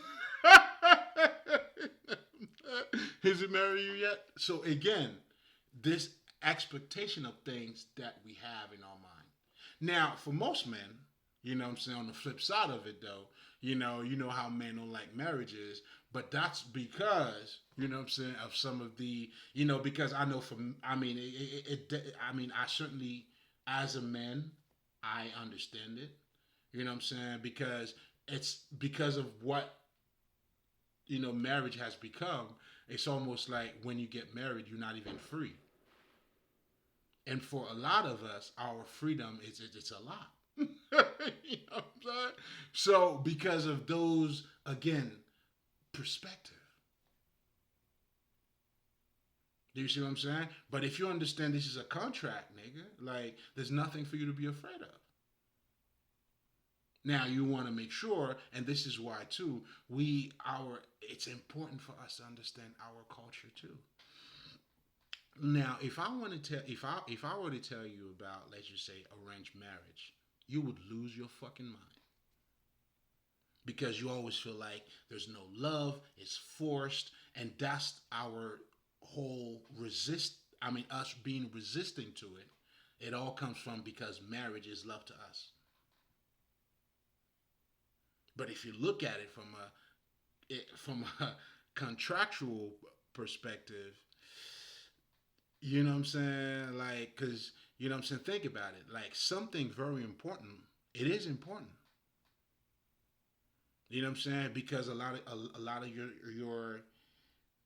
Has he married you yet? So again, this expectation of things that we have in our mind. Now, for most men, you know what I'm saying, on the flip side of it though, you know how men don't like marriages, but that's because, you know what I'm saying, of some of the, you know, because I know from, I mean, I mean, I certainly, as a man, I understand it, you know what I'm saying, because it's because of what, you know, marriage has become. It's almost like when you get married, you're not even free. And for a lot of us, our freedom is it's a lot. You know what I'm saying? So because of those again perspective, do you see what I'm saying? But if you understand this is a contract, nigga, like there's nothing for you to be afraid of. Now you want to make sure, and this is why too, it's important for us to understand our culture too. Now, if I want to tell, if I were to tell you about, let's just say, arranged marriage, you would lose your fucking mind because you always feel like there's no love, it's forced, and that's our whole resist. I mean, us being resisting to it. It all comes from because marriage is love to us. But if you look at it from a contractual perspective, you know what I'm saying? Like, cause you know what I'm saying. Think about it. Like something very important. It is important. You know what I'm saying? Because a lot of your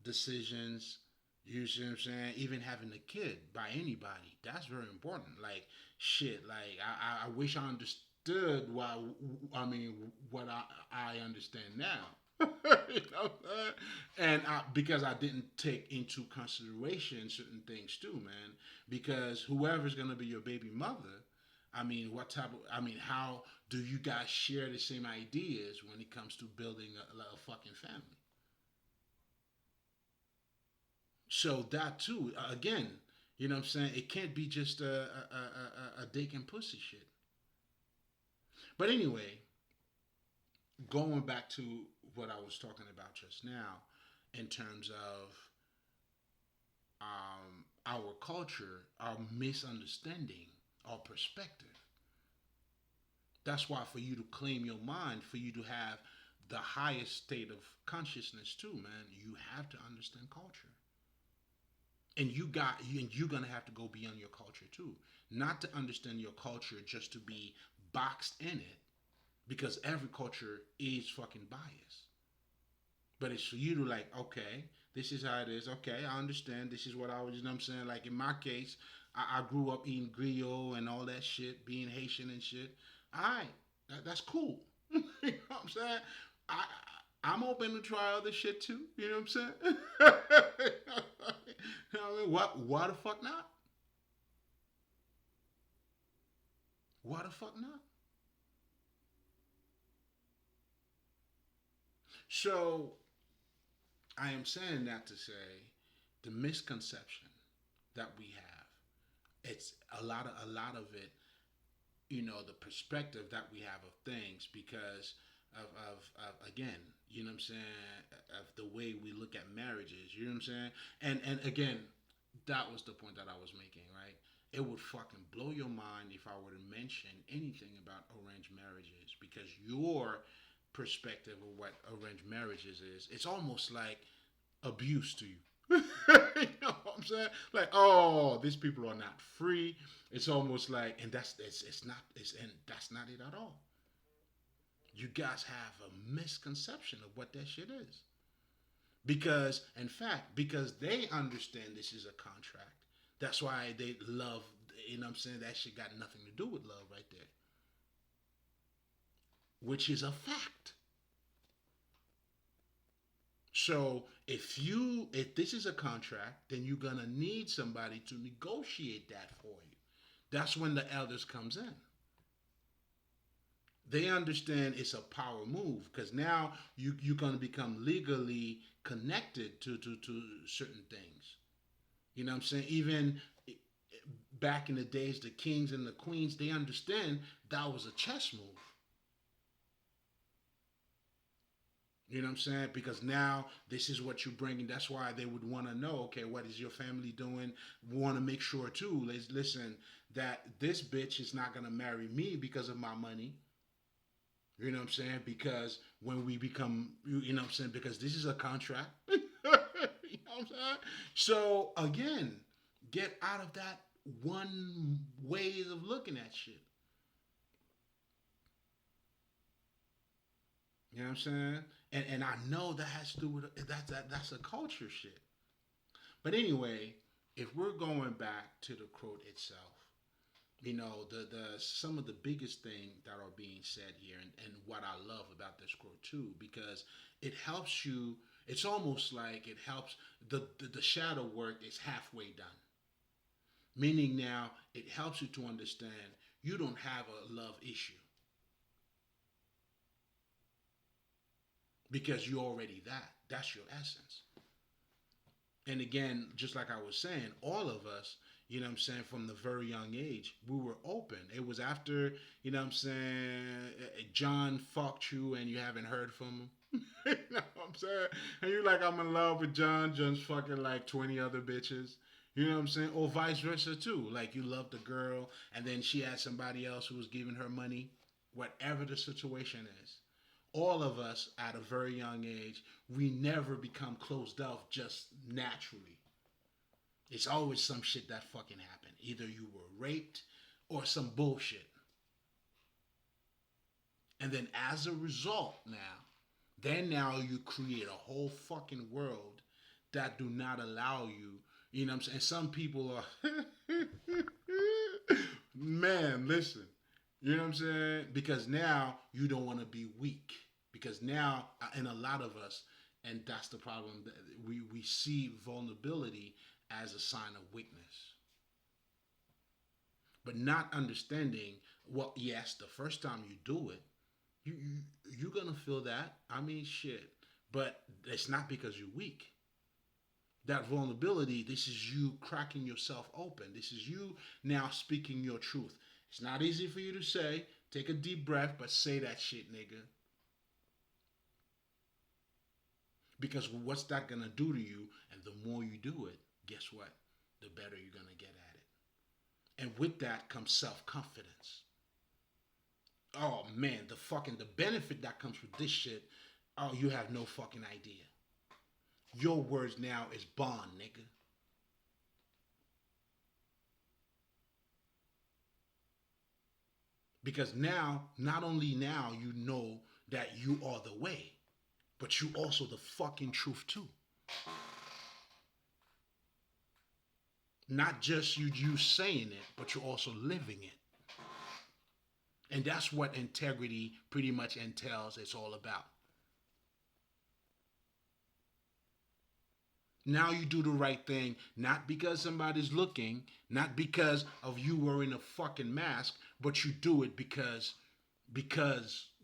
decisions. You see what I'm saying? Even having a kid by anybody, that's very important. Like shit, like I wish I understood why. I mean, what I understand now. You know what I'm saying? And because I didn't take into consideration certain things too, man. Because whoever's gonna be your baby mother, I mean, what type of? I mean, how do you guys share the same ideas when it comes to building a fucking family? So that too, again, you know what I'm saying? It can't be just a dick and pussy shit. But anyway, going back to what I was talking about just now, in terms of our culture, our misunderstanding, our perspective. That's why for you to claim your mind, for you to have the highest state of consciousness too, man, you have to understand culture. And you're gonna have to go beyond your culture too. Not to understand your culture just to be boxed in it, because every culture is fucking biased. But it's for you to like, okay, this is how it is. Okay, I understand. This is what I was, you know what I'm saying? Like in my case, I grew up eating griot and all that shit, being Haitian and shit. All right, that's cool. You know what I'm saying? I, I'm open to try other shit too. You know what I'm saying? You know what I mean? What? Why the fuck not? Why the fuck not? So I am saying that to say the misconception that we have. It's a lot of it, the perspective that we have of things because of again, you know what I'm saying, of the way we look at marriages, you know what I'm saying? And again, that was the point that I was making, right? It would fucking blow your mind if I were to mention anything about arranged marriages because your perspective of what arranged marriages is, it's almost like abuse to you. You know what I'm saying? Like, oh, these people are not free. It's almost like, and it's not, and that's not it at all. You guys have a misconception of what that shit is. Because, in fact, because they understand this is a contract. That's why they love, you know what I'm saying? That shit got nothing to do with love right there, which is a fact. So if this is a contract, then you're gonna need somebody to negotiate that for you. That's when the elders comes in. They understand it's a power move because now you're gonna become legally connected to certain things. You know what I'm saying? Even back in the days, the kings and the queens, they understand that was a chess move. You know what I'm saying? Because now this is what you're bringing. That's why they would want to know, okay, what is your family doing? We want to make sure too. Listen, that this bitch is not gonna marry me because of my money. You know what I'm saying? Because when we become, you know what I'm saying? Because this is a contract. You know what I'm saying? So again, get out of that one ways of looking at shit. You know what I'm saying? And I know that has to do with that's a culture shit. But anyway, if we're going back to the quote itself, the some of the biggest thing that are being said here, and what I love about this quote too, because it helps you. It's almost like it helps the shadow work is halfway done. Meaning now it helps you to understand you don't have a love issue because you're already that. That's your essence. And again, just like I was saying, all of us, you know what I'm saying, from the very young age, we were open. It was after, you know what I'm saying, John fucked you and you haven't heard from him. You know what I'm saying? And you're like, I'm in love with John. John's fucking like 20 other bitches. You know what I'm saying? Or vice versa too. Like you loved the girl and then she had somebody else who was giving her money. Whatever the situation is, all of us at a very young age, we never become closed off just naturally. It's always some shit that fucking happened. Either you were raped or some bullshit. And then as a result now, then now you create a whole fucking world that do not allow you. You know what I'm saying? Some people are, man, listen. You know what I'm saying? Because now you don't want to be weak. Because now, and a lot of us, and that's the problem, we see vulnerability as a sign of weakness. But not understanding, well, yes, the first time you do it, you're gonna feel that. I mean, shit. But it's not because you're weak. That vulnerability, this is you cracking yourself open. This is you now speaking your truth. It's not easy for you to say. Take a deep breath, but say that shit, nigga. Because what's that gonna do to you? And the more you do it, guess what? The better you're gonna get at it. And with that comes self-confidence. Oh man, the benefit that comes with this shit, oh, you have no fucking idea. Your words now is bond, nigga. Because now, not only now you know that you are the way, but you also the fucking truth too. Not just you saying it, but you're also living it. And that's what integrity pretty much entails. It's all about. Now you do the right thing, not because somebody's looking, not because of you wearing a fucking mask, but you do it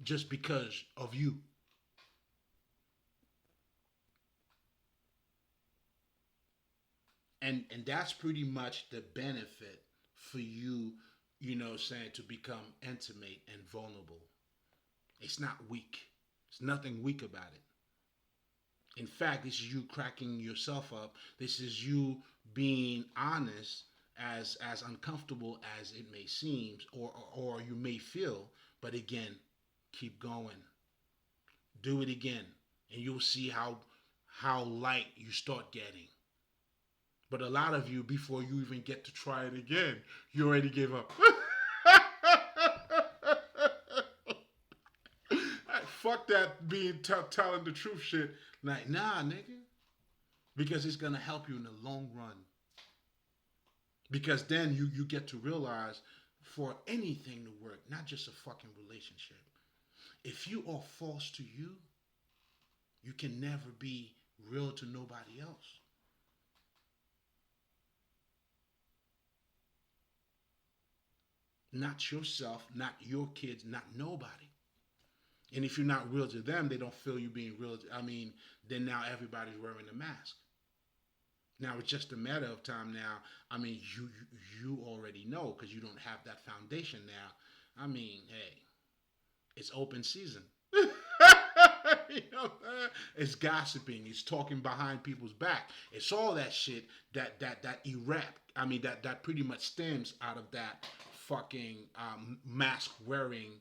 just because of you. And that's pretty much the benefit for you, saying to become intimate and vulnerable. It's not weak. There's nothing weak about it. In fact, this is you cracking yourself up. This is you being honest, as uncomfortable as it may seem, or you may feel. But again, keep going. Do it again, and you'll see how light you start getting. But a lot of you, before you even get to try it again, you already gave up. Fuck that being telling the truth shit. Like, nah, nigga. Because it's going to help you in the long run. Because then you get to realize for anything to work, not just a fucking relationship, if you are false to you, you can never be real to nobody else. Not yourself, not your kids, not nobody. And if you're not real to them, they don't feel you being real. Then now everybody's wearing a mask. Now it's just a matter of time. Now, you already know because you don't have that foundation now. Hey, it's open season. It's gossiping. It's talking behind people's back. It's all that shit that erupt. That pretty much stems out of that fucking mask wearing.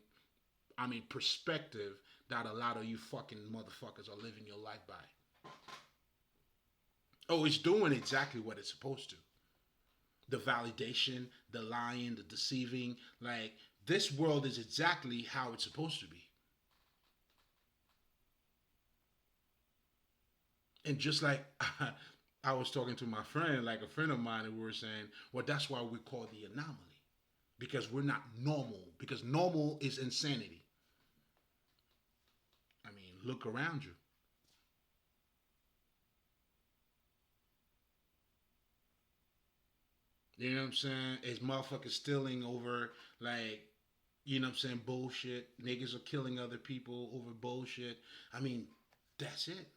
Perspective that a lot of you fucking motherfuckers are living your life by. Oh, it's doing exactly what it's supposed to. The validation, the lying, the deceiving. Like, this world is exactly how it's supposed to be. And just like I was talking to my friend, like a friend of mine, and we were saying, well, that's why we call the anomaly. Because we're not normal. Because normal is insanity. Look around you. You know what I'm saying? It's motherfuckers stealing over, like, bullshit. Niggas are killing other people over bullshit. That's it.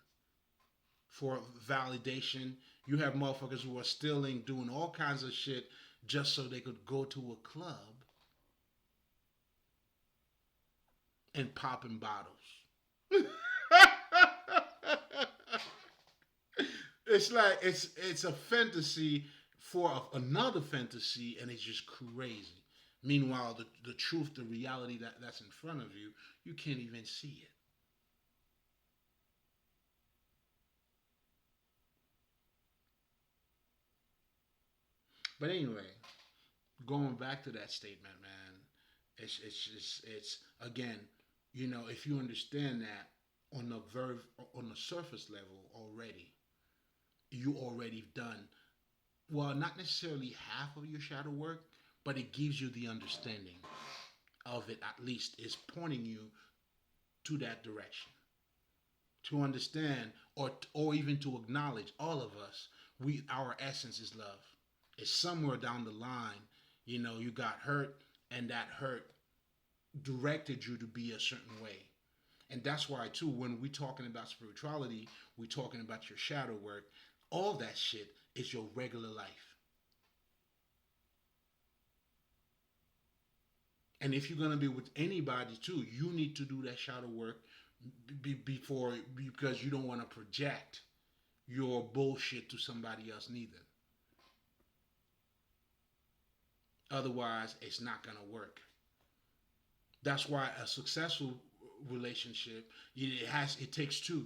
For validation, you have motherfuckers who are stealing, doing all kinds of shit just so they could go to a club and popping bottles. It's like it's a fantasy for another fantasy, and it's just crazy. Meanwhile, the truth, the reality that's in front of you, you can't even see it. But anyway, going back to that statement, man, it's again, if you understand that on the surface level already, you already done, well, not necessarily half of your shadow work, but it gives you the understanding of it. At least is pointing you to that direction, to understand, or even to acknowledge, all of us, we, our essence is love. It's somewhere down the line, you got hurt, and that hurt directed you to be a certain way. And that's why too, when we talking about spirituality, we talking about your shadow work. All that shit is your regular life. And if you're gonna be with anybody too, you need to do that shadow work before, because you don't want to project your bullshit to somebody else neither. Otherwise, it's not gonna work. That's why a successful relationship, it takes two.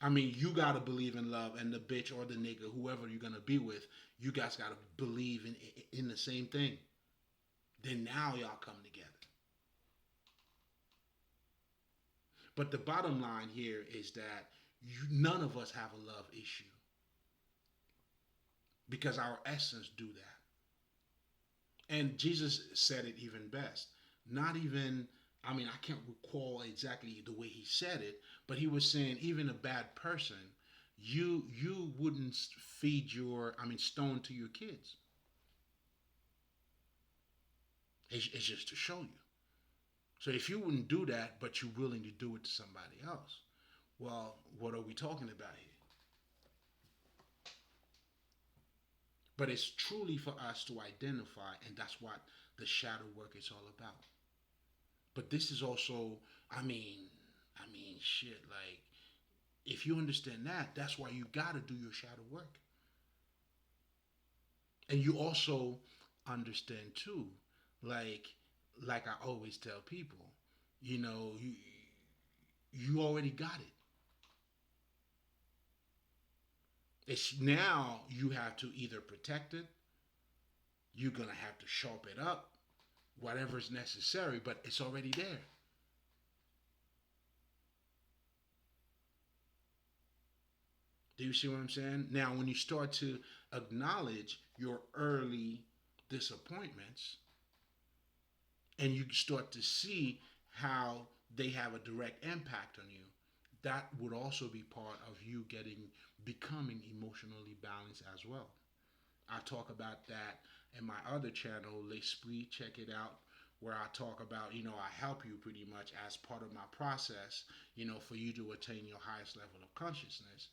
I mean, you gotta believe in love, and the bitch or the nigga, whoever you're gonna be with, you guys gotta believe in the same thing. Then now y'all come together. But the bottom line here is that none of us have a love issue, because our essence do that. And Jesus said it even best. Not even, I mean, I can't recall exactly the way he said it, but he was saying even a bad person, you wouldn't feed stone to your kids. It's just to show you. So if you wouldn't do that, but you're willing to do it to somebody else, well, what are we talking about here? But it's truly for us to identify, and that's what the shadow work is all about. But this is also, shit. Like, if you understand that, that's why you gotta do your shadow work, and you also understand too, like, I always tell people, you know, you already got it. It's now you have to either protect it, you're gonna have to sharp it up, whatever's necessary, but it's already there. Do you see what I'm saying? Now, when you start to acknowledge your early disappointments, and you start to see how they have a direct impact on you, that would also be part of you becoming emotionally balanced as well. I talk about that in my other channel, Lespri. Check it out, where I talk about, I help you pretty much as part of my process, for you to attain your highest level of consciousness,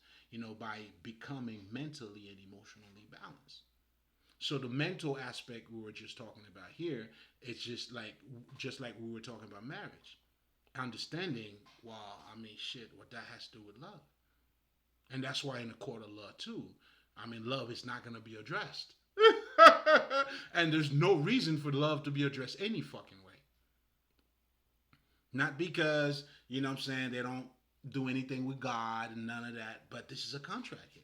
by becoming mentally and emotionally balanced. So the mental aspect we were just talking about here, it's just like we were talking about marriage. Understanding, well, shit, what that has to do with love. And that's why in the court of law too, love is not gonna be addressed. And there's no reason for love to be addressed any fucking way. Not because, what I'm saying, they don't do anything with God and none of that, but this is a contract here.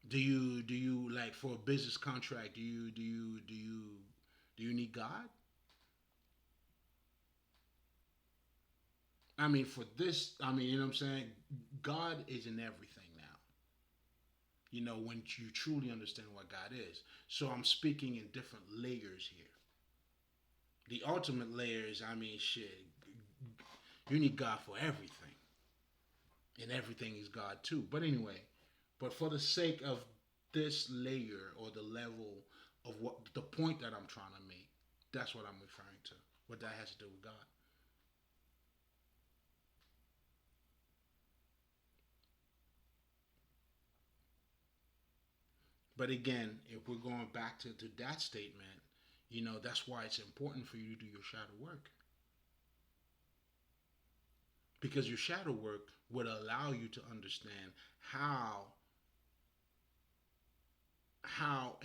Do you like, for a business contract, do you need God? For this, what I'm saying, God is in everything now. When you truly understand what God is. So I'm speaking in different layers here. The ultimate layer is, shit, you need God for everything. And everything is God too. But anyway, but for the sake of this layer, or the level of what the point that I'm trying to make, that's what I'm referring to. What that has to do with God. But again, if we're going back to that statement, that's why it's important for you to do your shadow work. Because your shadow work would allow you to understand how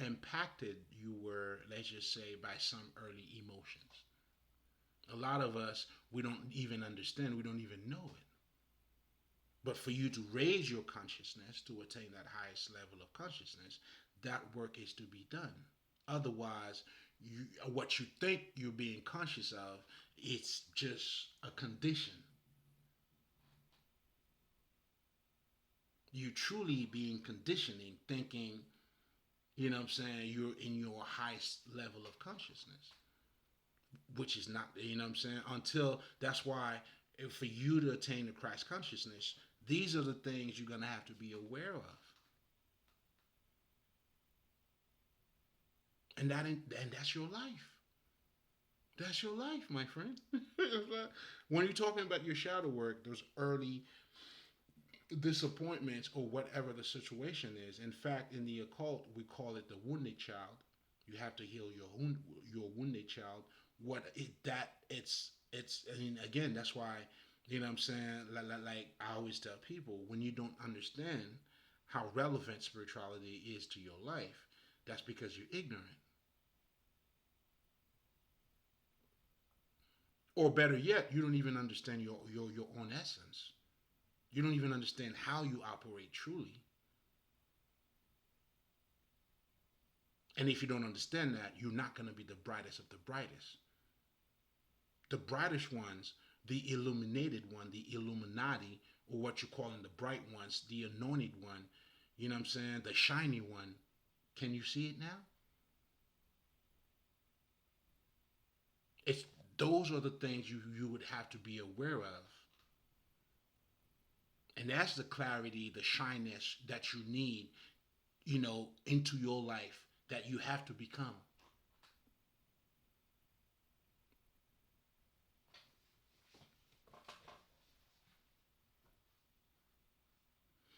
impacted you were, let's just say, by some early emotions. A lot of us, we don't even understand, we don't even know it. But for you to raise your consciousness to attain that highest level of consciousness, that work is to be done. Otherwise, what you think you're being conscious of, it's just a condition. you truly being conditioning, thinking, what I'm saying, you're in your highest level of consciousness, which is not, what I'm saying, until that's why for you to attain the Christ consciousness, these are the things you're going to have to be aware of. And that's your life. That's your life, my friend. When you're talking about your shadow work, those early disappointments or whatever the situation is. In fact, in the occult, we call it the wounded child. You have to heal your wounded child. What it that it's. I mean, again, that's why what I'm saying. Like I always tell people, when you don't understand how relevant spirituality is to your life, that's because you're ignorant. Or better yet, you don't even understand your own essence. You don't even understand how you operate truly. And if you don't understand that, you're not going to be the brightest of the brightest. The brightest ones, the illuminated one, the Illuminati, or what you're calling the bright ones, the anointed one, you know what I'm saying, the shiny one. Can you see it now? It's those are the things you would have to be aware of. And that's the clarity, the shyness that you need, into your life that you have to become.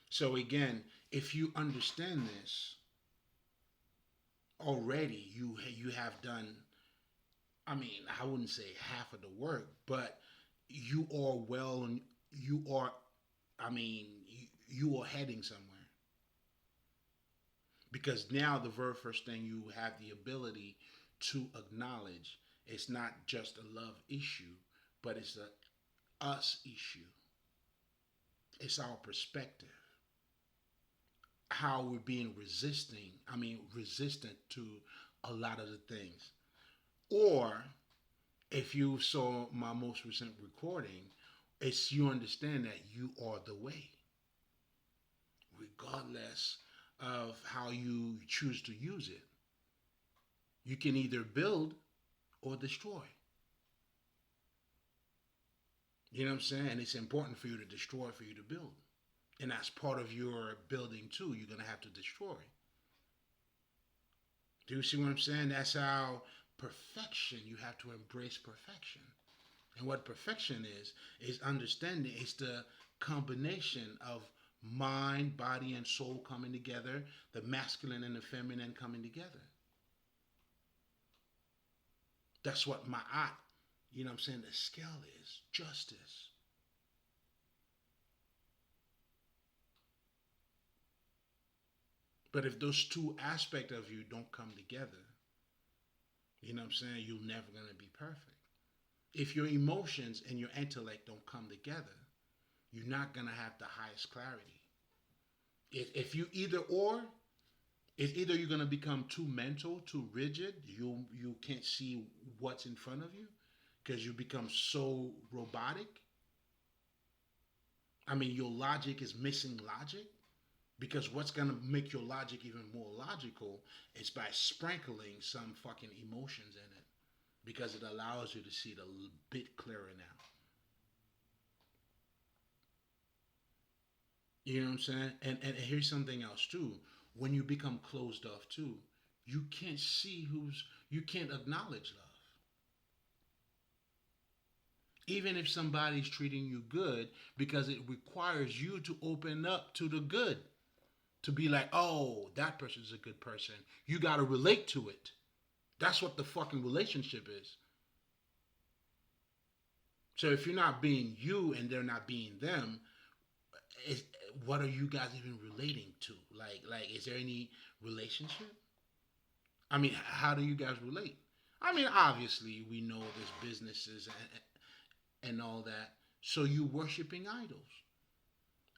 So again, if you understand this already, you have done. I mean, I wouldn't say half of the work, but you are well, you are. I mean, you are heading somewhere because now the very first thing you have the ability to acknowledge it's not just a love issue, but it's a us issue. It's our perspective, how we're being resistant to a lot of the things. Or if you saw my most recent recording, it's you understand that you are the way, regardless of how you choose to use it. You can either build or destroy. You know what I'm saying? And it's important for you to destroy for you to build. And that's part of your building too. You're going to have to destroy. Do you see what I'm saying? That's how perfection, you have to embrace perfection. And what perfection is understanding. It's the combination of mind, body, and soul coming together, the masculine and the feminine coming together. That's what ma'at, what I'm saying, the scale is justice. But if those two aspects of you don't come together, what I'm saying, you're never going to be perfect. If your emotions and your intellect don't come together, you're not going to have the highest clarity. If you either or, it's either you're going to become too mental, too rigid, you can't see what's in front of you because you become so robotic. I mean, your logic is missing logic because what's going to make your logic even more logical is by sprinkling some fucking emotions in it because it allows you to see it a bit clearer now. You know what I'm saying? And here's something else too. When you become closed off too, you can't see you can't acknowledge love. Even if somebody's treating you good, because it requires you to open up to the good. To be like, oh, that person's a good person. You got to relate to it. That's what the fucking relationship is. So if you're not being you and they're not being them, is, what are you guys even relating to? Like, is there any relationship? I mean, how do you guys relate? I mean, obviously, we know there's businesses and all that. So you worshiping idols.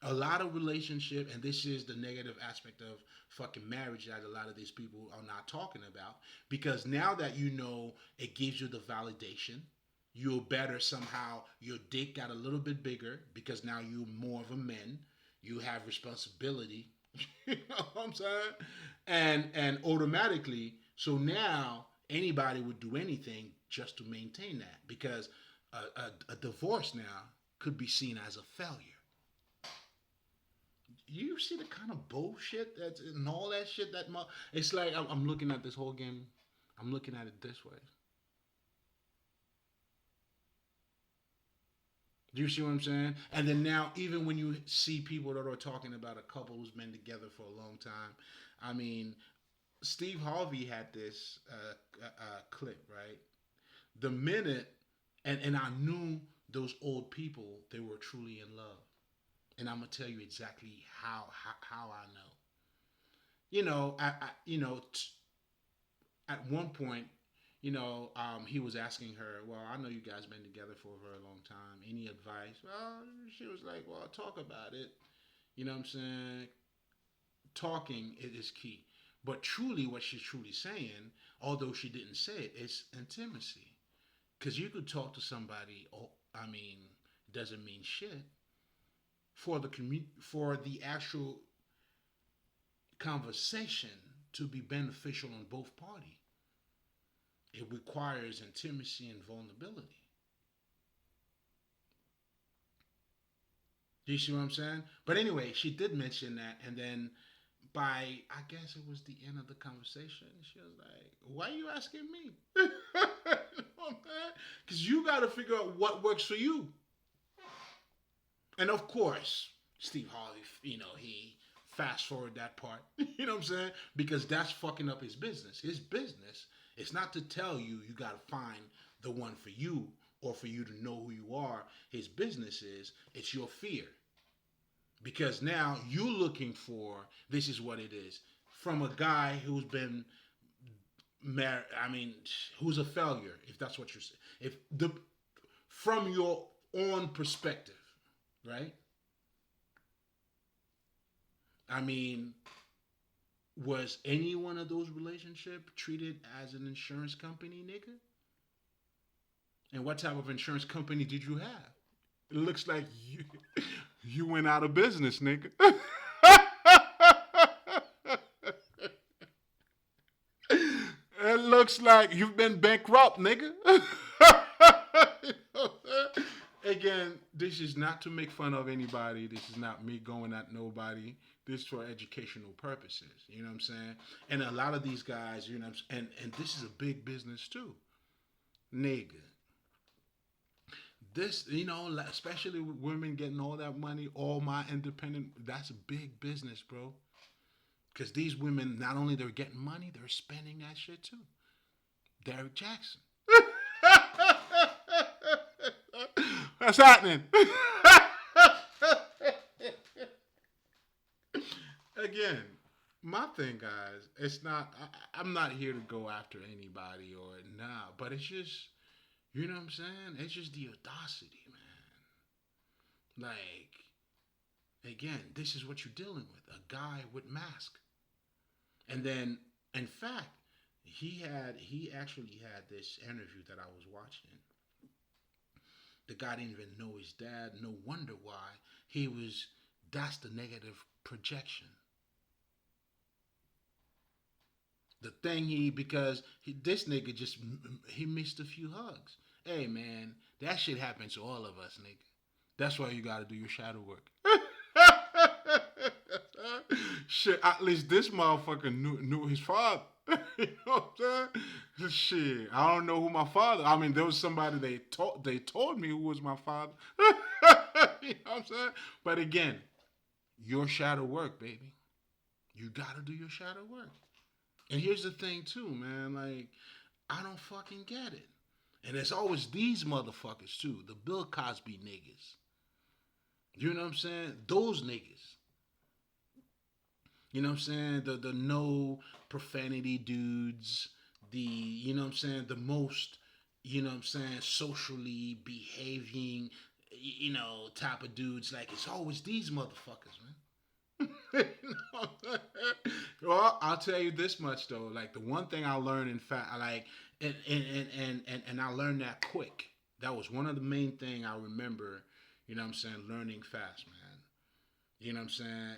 A lot of relationship, and this is the negative aspect of fucking marriage that a lot of these people are not talking about, because now that you know it gives you the validation, you're better somehow, your dick got a little bit bigger because now you're more of a man, You have responsibility. You know what I'm saying? And automatically, so now anybody would do anything just to maintain that because a divorce now could be seen as a failure. You see the kind of bullshit that's and all that shit that it's like I'm looking at this whole game. I'm looking at it this way. Do you see what I'm saying? And then now, even when you see people that are talking about a couple who's been together for a long time, I mean, Steve Harvey had this clip, right? The minute, and I knew those old people, they were truly in love. And I'm gonna tell you exactly how I know. At one point, he was asking her, "Well, I know you guys been together for a very long time. Any advice?" Well, she was like, "Well, talk about it." You know what I'm saying? Talking is key. But truly, what she's truly saying, although she didn't say it, is intimacy. Because you could talk to somebody. Oh, I mean, doesn't mean shit for the actual conversation to be beneficial on both parties. It requires intimacy and vulnerability. Do you see what I'm saying? But anyway, she did mention that, and then by I guess it was the end of the conversation, she was like, "Why are you asking me?" Because you got to figure out what works for you. And of course, Steve Harvey, he fast forward that part. You know what I'm saying? Because that's fucking up his business. His business is not to tell you you got to find the one for you or for you to know who you are. His business is it's your fear. Because now you're looking for this is what it is from a guy who's been married. I mean, who's a failure, if that's what you're saying. If the from your own perspective, right? I mean, was any one of those relationships treated as an insurance company, nigga? And what type of insurance company did you have? It looks like you went out of business, nigga. It looks like you've been bankrupt, nigga. Again, this is not to make fun of anybody. This is not me going at nobody. This is for educational purposes. You know what I'm saying? And a lot of these guys, and this is a big business too, nigga. This, especially with women getting all that money, all my independent, that's a big business, bro. Because these women, not only they're getting money, they're spending that shit too. Derek Jackson. What's happening? Again, my thing, guys, it's not, I'm not here to go after anybody or nah, but it's just, you know what I'm saying? It's just the audacity, man. Again, this is what you're dealing with a guy with mask. And then, in fact, he actually had this interview that I was watching. The guy didn't even know his dad. No wonder why he was. That's the negative projection. The thing because this nigga just he missed a few hugs. Hey man, that shit happens to all of us, nigga. That's why you gotta do your shadow work. Shit, at least this motherfucker knew his father. You know what I'm saying? Shit, I don't know who my father. I mean, there was somebody they told me who was my father. You know what I'm saying? But again, your shadow work, baby. You gotta do your shadow work. And here's the thing too, man. Like, I don't fucking get it. And it's always these motherfuckers too, the Bill Cosby niggas. You know what I'm saying? Those niggas. You know what I'm saying? The no profanity dudes, the what I'm saying, the most, what I'm saying, socially behaving, type of dudes. Like it's always these motherfuckers, man. Well, I'll tell you this much though. Like the one thing I learned, in fact, I like, and I learned that quick. That was one of the main thing I remember. You know what I'm saying? Learning fast, man. You know what I'm saying?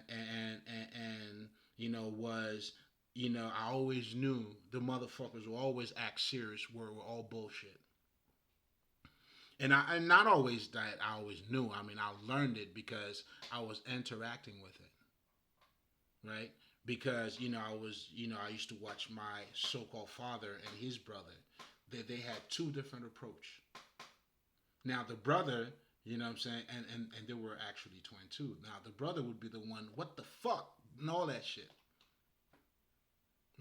And was I always knew the motherfuckers will always act serious where we're all bullshit. And not always that I always knew. I mean, I learned it because I was interacting with it, right? Because I used to watch my so-called father and his brother. They had two different approach. Now the brother, you know what I'm saying, and they were actually twin too. Now the brother would be the one, what the fuck, and all that shit,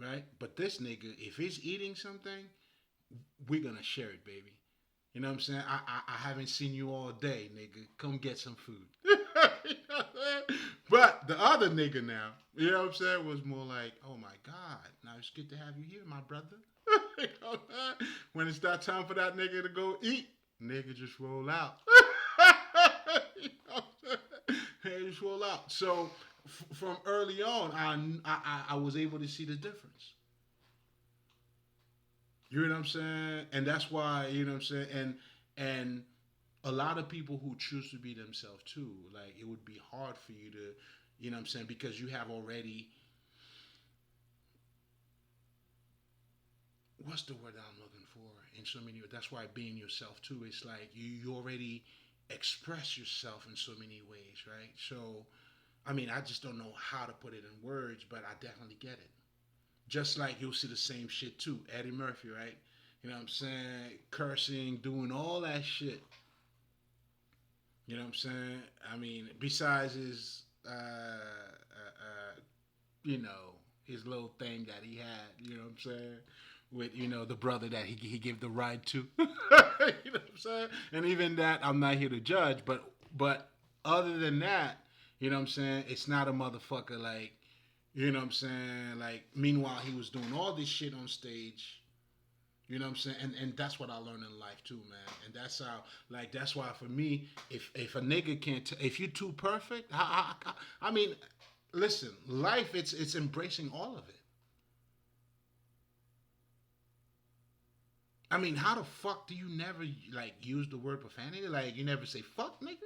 right? But this nigga, if he's eating something, we're gonna share it, baby. You know what I'm saying? I haven't seen you all day, nigga. Come get some food. But the other nigga now, you know what I'm saying, was more like, oh my God, now it's good to have you here, my brother. You know what I'm saying? When it's that time for that nigga to go eat, nigga just roll out. You know what I'm saying? Hey, just roll out. So from early on, I was able to see the difference. You know what I'm saying? And that's why, you know what I'm saying? And a lot of people who choose to be themselves too, like it would be hard for you to, you know what I'm saying, because you have already, what's the word that I'm looking for? In so many, that's why being yourself too, it's like you already express yourself in so many ways, right? So I mean, I just don't know how to put it in words, but I definitely get it. Just like you'll see the same shit too. Eddie Murphy, right? You know what I'm saying? Cursing, doing all that shit. You know what I'm saying? I mean, besides his, you know, his little thing that he had, you know what I'm saying? With, the brother that he gave the ride to. You know what I'm saying? And even that, I'm not here to judge, but other than that, you know what I'm saying? It's not a motherfucker like, you know what I'm saying? Like, meanwhile, he was doing all this shit on stage. You know what I'm saying? And that's what I learned in life too, man. And that's how, like, that's why for me, if a nigga can't, if you're too perfect, I mean, listen, life, it's embracing all of it. I mean, how the fuck do you never, like, use the word profanity? Like, you never say fuck, nigga?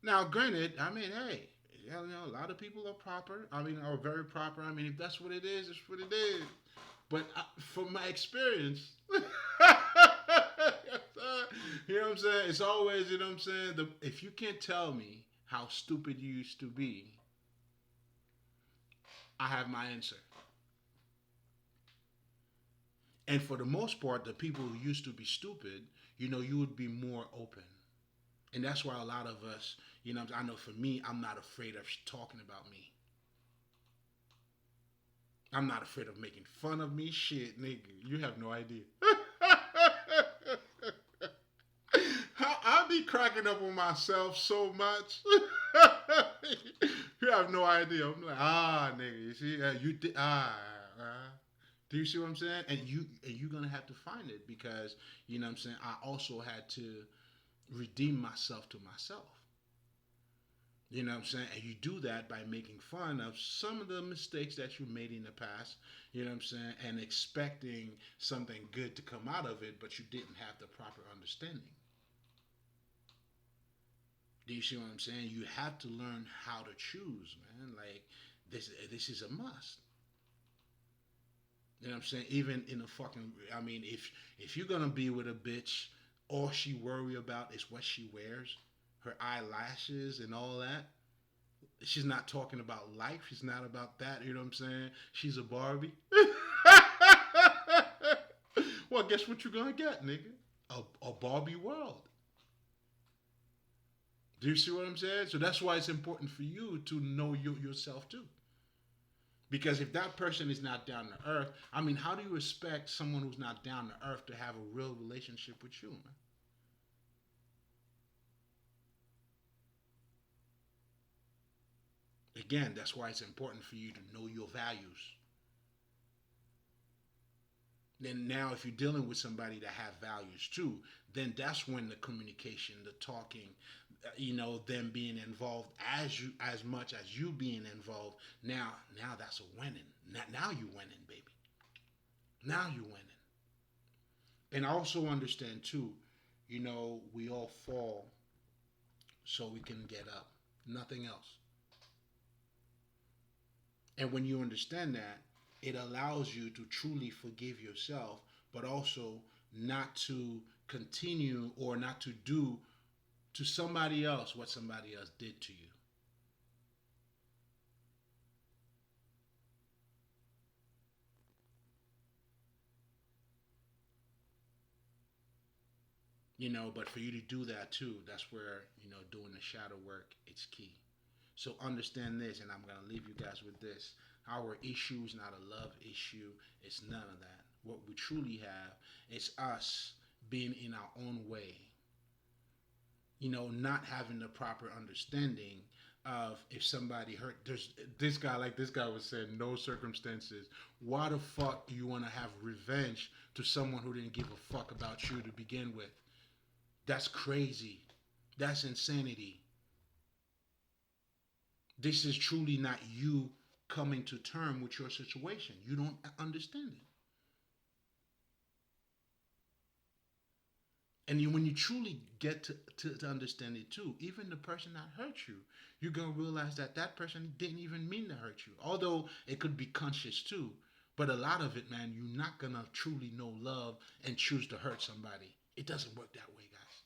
Now, granted, I mean, hey, a lot of people are proper. I mean, are very proper. I mean, if that's what it is, it's what it is. But from my experience, you know what I'm saying? It's always, you know what I'm saying? If you can't tell me how stupid you used to be, I have my answer. And for the most part, the people who used to be stupid, you would be more open. And that's why a lot of us, I know for me, I'm not afraid of talking about me. I'm not afraid of making fun of me. Shit, nigga, you have no idea. I be cracking up on myself so much. You have no idea. I'm like, nigga, you see, you did, do you see what I'm saying? And you're gonna have to find it because you know what I'm saying. I also had to redeem myself to myself. You know what I'm saying? And you do that by making fun of some of the mistakes that you made in the past, you know what I'm saying, and expecting something good to come out of it, but you didn't have the proper understanding. Do you see what I'm saying? You have to learn how to choose, man. Like this is a must. You know what I'm saying? Even in a fucking I mean, if you're gonna be with a bitch, all she worry about is what she wears, her eyelashes and all that. She's not talking about life. She's not about that. You know what I'm saying? She's a Barbie. Well, guess what you're gonna get, nigga? A Barbie world. Do you see what I'm saying? So that's why it's important for you to know yourself too. Because if that person is not down to earth, I mean, how do you expect someone who's not down to earth to have a real relationship with you, man? Again, that's why it's important for you to know your values. Then now, if you're dealing with somebody that have values too, then that's when the communication, the talking, them being involved as much as you being involved. Now that's a winning. Now you winning, baby. Now you winning. And I also understand too, we all fall so we can get up. Nothing else. And when you understand that, it allows you to truly forgive yourself, but also not to continue or not to do to somebody else what somebody else did to you. But for you to do that too, that's where, doing the shadow work, it's key. So understand this, and I'm going to leave you guys with this. Our issue is not a love issue. It's none of that. What we truly have is us being in our own way, not having the proper understanding of if somebody hurt. There's this guy, like this guy was saying, no circumstances. Why the fuck do you want to have revenge to someone who didn't give a fuck about you to begin with? That's crazy. That's insanity. This is truly not you coming to term with your situation. You don't understand it. And when you truly get to understand it too, even the person that hurt you, you're going to realize that that person didn't even mean to hurt you. Although it could be conscious too. But a lot of it, man, you're not going to truly know love and choose to hurt somebody. It doesn't work that way, guys.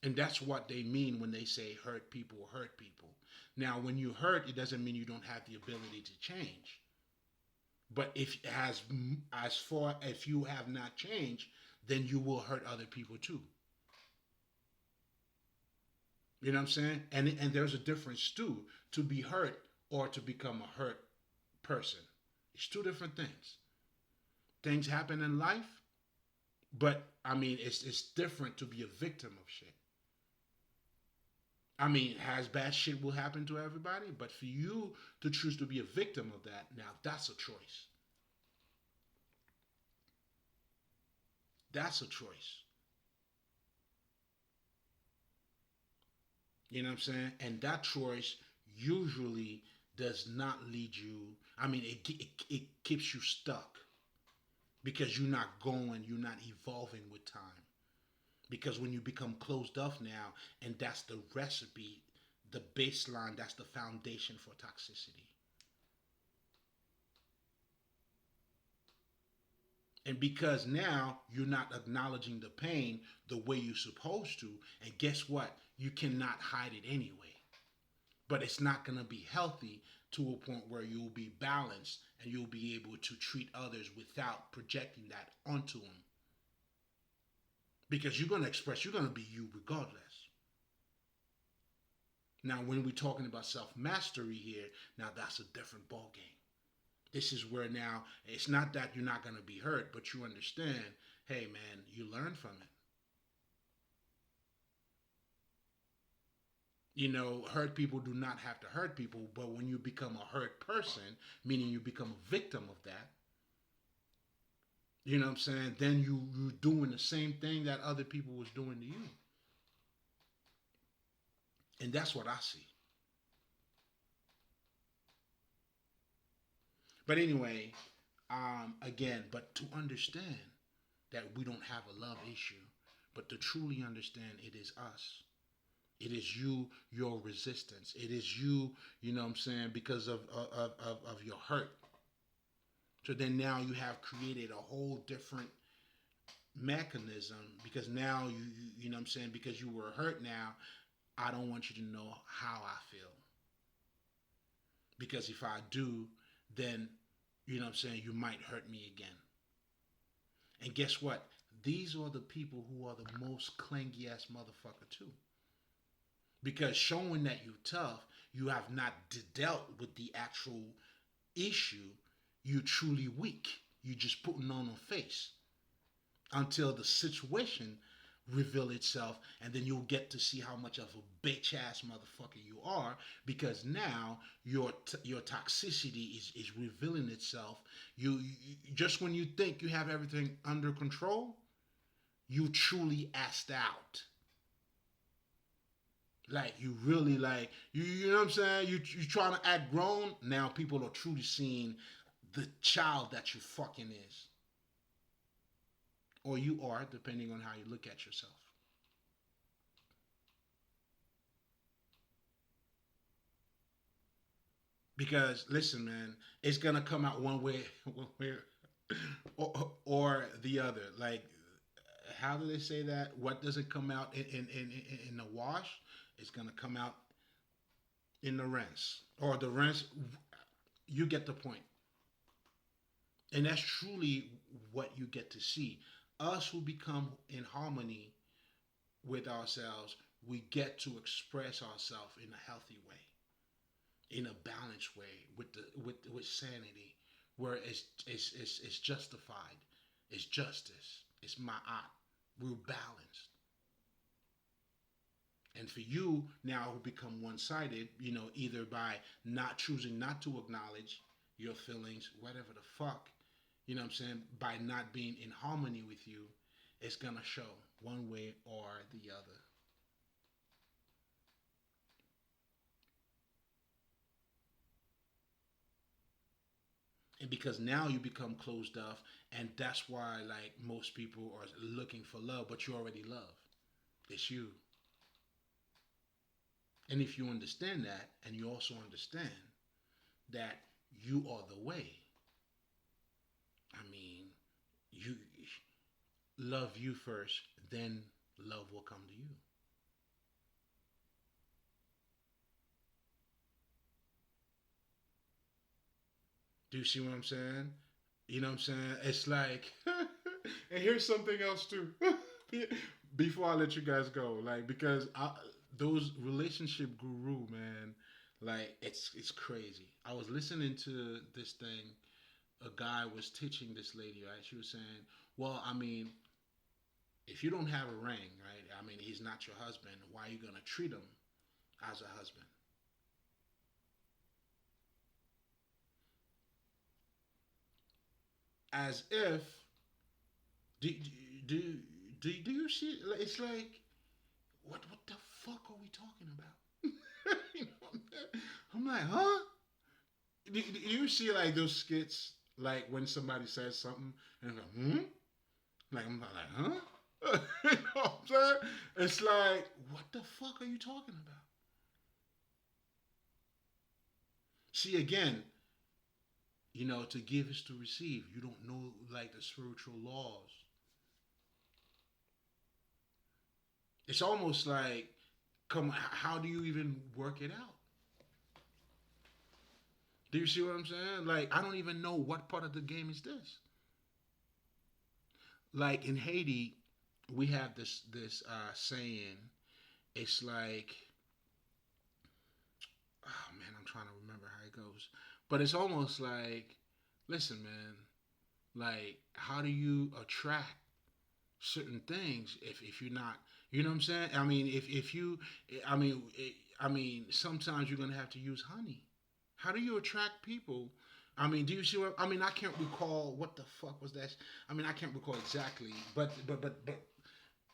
And that's what they mean when they say hurt people, hurt people. Now, when you hurt, it doesn't mean you don't have the ability to change. But as far if you have not changed, then you will hurt other people too. You know what I'm saying? And there's a difference too to be hurt or to become a hurt person. It's two different things. Things happen in life, but I mean it's different to be a victim of shit. I mean, has bad shit will happen to everybody, but for you to choose to be a victim of that, now that's a choice. That's a choice. You know what I'm saying? And that choice usually does not lead you. I mean, it keeps you stuck because you're not evolving with time. Because when you become closed off now, and that's the recipe, the baseline, that's the foundation for toxicity. And because now you're not acknowledging the pain the way you're supposed to, and guess what? You cannot hide it anyway. But it's not going to be healthy to a point where you'll be balanced and you'll be able to treat others without projecting that onto them. Because you're going to be you regardless. Now, when we're talking about self mastery here, now that's a different ball game. This is where now it's not that you're not going to be hurt, but you understand, hey man, you learn from it. Hurt people do not have to hurt people, but when you become a hurt person, meaning you become a victim of that, you know what I'm saying? Then you're doing the same thing that other people was doing to you. And that's what I see. But anyway, again, but to understand that we don't have a love issue, but to truly understand it is us. It is you, your resistance. It is you, you know what I'm saying, because of your hurt. So then now you have created a whole different mechanism because now you know what I'm saying, because you were hurt now, I don't want you to know how I feel. Because if I do, then you know what I'm saying, you might hurt me again. And guess what? These are the people who are the most clingy ass motherfucker too. Because showing that you're tough, you have not dealt with the actual issue. You're truly weak. You're just putting on a face until the situation reveal itself, and then you'll get to see how much of a bitch ass motherfucker you are, because now your toxicity is revealing itself. You just when you think you have everything under control, you truly assed out. Like you really like you know what I'm saying? You trying to act grown. Now people are truly seeing the child that you fucking is. or you are, depending on how you look at yourself. Because listen, man, it's gonna come out one way, one way, or the other. Like, how do they say that? What doesn't come out in the wash, it's gonna come out in the rinse, or the rinse. You get the point, and that's truly what you get to see. Us who become in harmony with ourselves, we get to express ourselves in a healthy way, in a balanced way, with sanity, where it's justified, it's justice, it's ma'at. We're balanced. And for you now who become one sided, either by not choosing not to acknowledge your feelings, whatever the fuck, what I'm saying, by not being in harmony with you, it's gonna show one way or the other. And because now you become closed off, and that's why like most people are looking for love, but you already love. It's you. And if you understand that, and you also understand that you are the way, I mean, you love you first, then love will come to you. Do you see what I'm saying? You know what I'm saying? It's like, and here's something else too. Before I let you guys go, like because those relationship guru, man, like it's crazy. I was listening to this thing. A guy was teaching this lady, right? She was saying, "Well, I mean, if you don't have a ring, right? I mean, he's not your husband. Why are you gonna treat him as a husband? As if do do do you see? It's like what the fuck are we talking about? You know, I'm like, huh? Do you see like those skits like when somebody says something and I'm like, hmm? Like I'm like, huh? You know what I'm saying? It's like, what the fuck are you talking about? See again, to give is to receive. You don't know like the spiritual laws. It's almost like, come on, how do you even work it out? Do you see what I'm saying? Like, I don't even know what part of the game is this. Like in Haiti, we have this saying. It's like, oh man, I'm trying to remember how it goes, but it's almost like, listen, man, like how do you attract certain things if you're not, you know what I'm saying? I mean, if you, I mean, I mean, sometimes you're gonna have to use honey. How do you attract people? I mean, do you see what I mean? I can't recall what the fuck was that. I mean, I can't recall exactly, but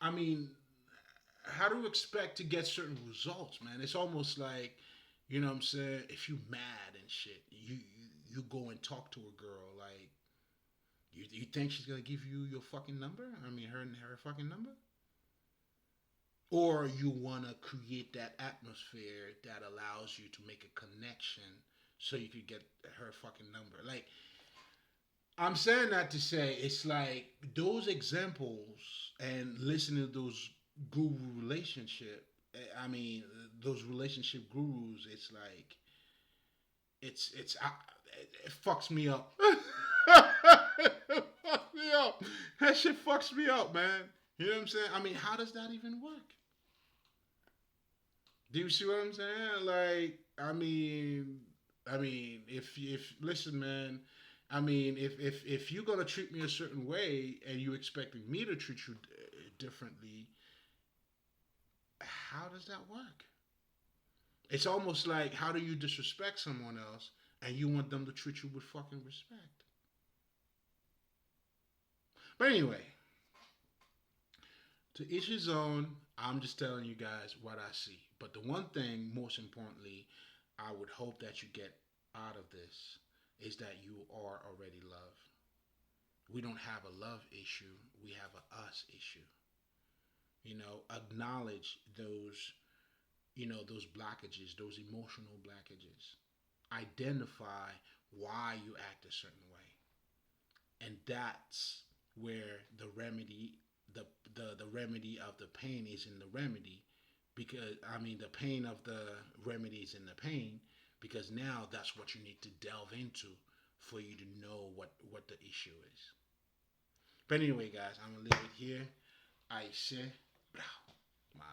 I mean, how do you expect to get certain results, man? It's almost like, what I'm saying, if you mad and shit, you go and talk to a girl like, you think she's gonna give you your fucking number? I mean, her fucking number. Or you wanna create that atmosphere that allows you to make a connection so you could get her fucking number. Like, I'm saying that to say it's like those examples and listening to those guru relationship. I mean, those relationship gurus. It's like it fucks me up. It fucks me up. That shit fucks me up, man. You know what I'm saying? I mean, how does that even work? Do you see what I'm saying? Like, I mean, if listen, man. I mean, if you're gonna treat me a certain way and you expecting me to treat you differently, how does that work? It's almost like how do you disrespect someone else and you want them to treat you with fucking respect? But anyway, to each his own. I'm just telling you guys what I see. But the one thing, most importantly, I would hope that you get out of this is that you are already loved. We don't have a love issue, we have a us issue. Acknowledge those blockages, those emotional blockages. Identify why you act a certain way. And that's where the remedy of the pain is in the remedy, because the pain of the remedy is in the pain, because now that's what you need to delve into for you to know what the issue is. But anyway, guys, I'm gonna leave it here. I say, blah, my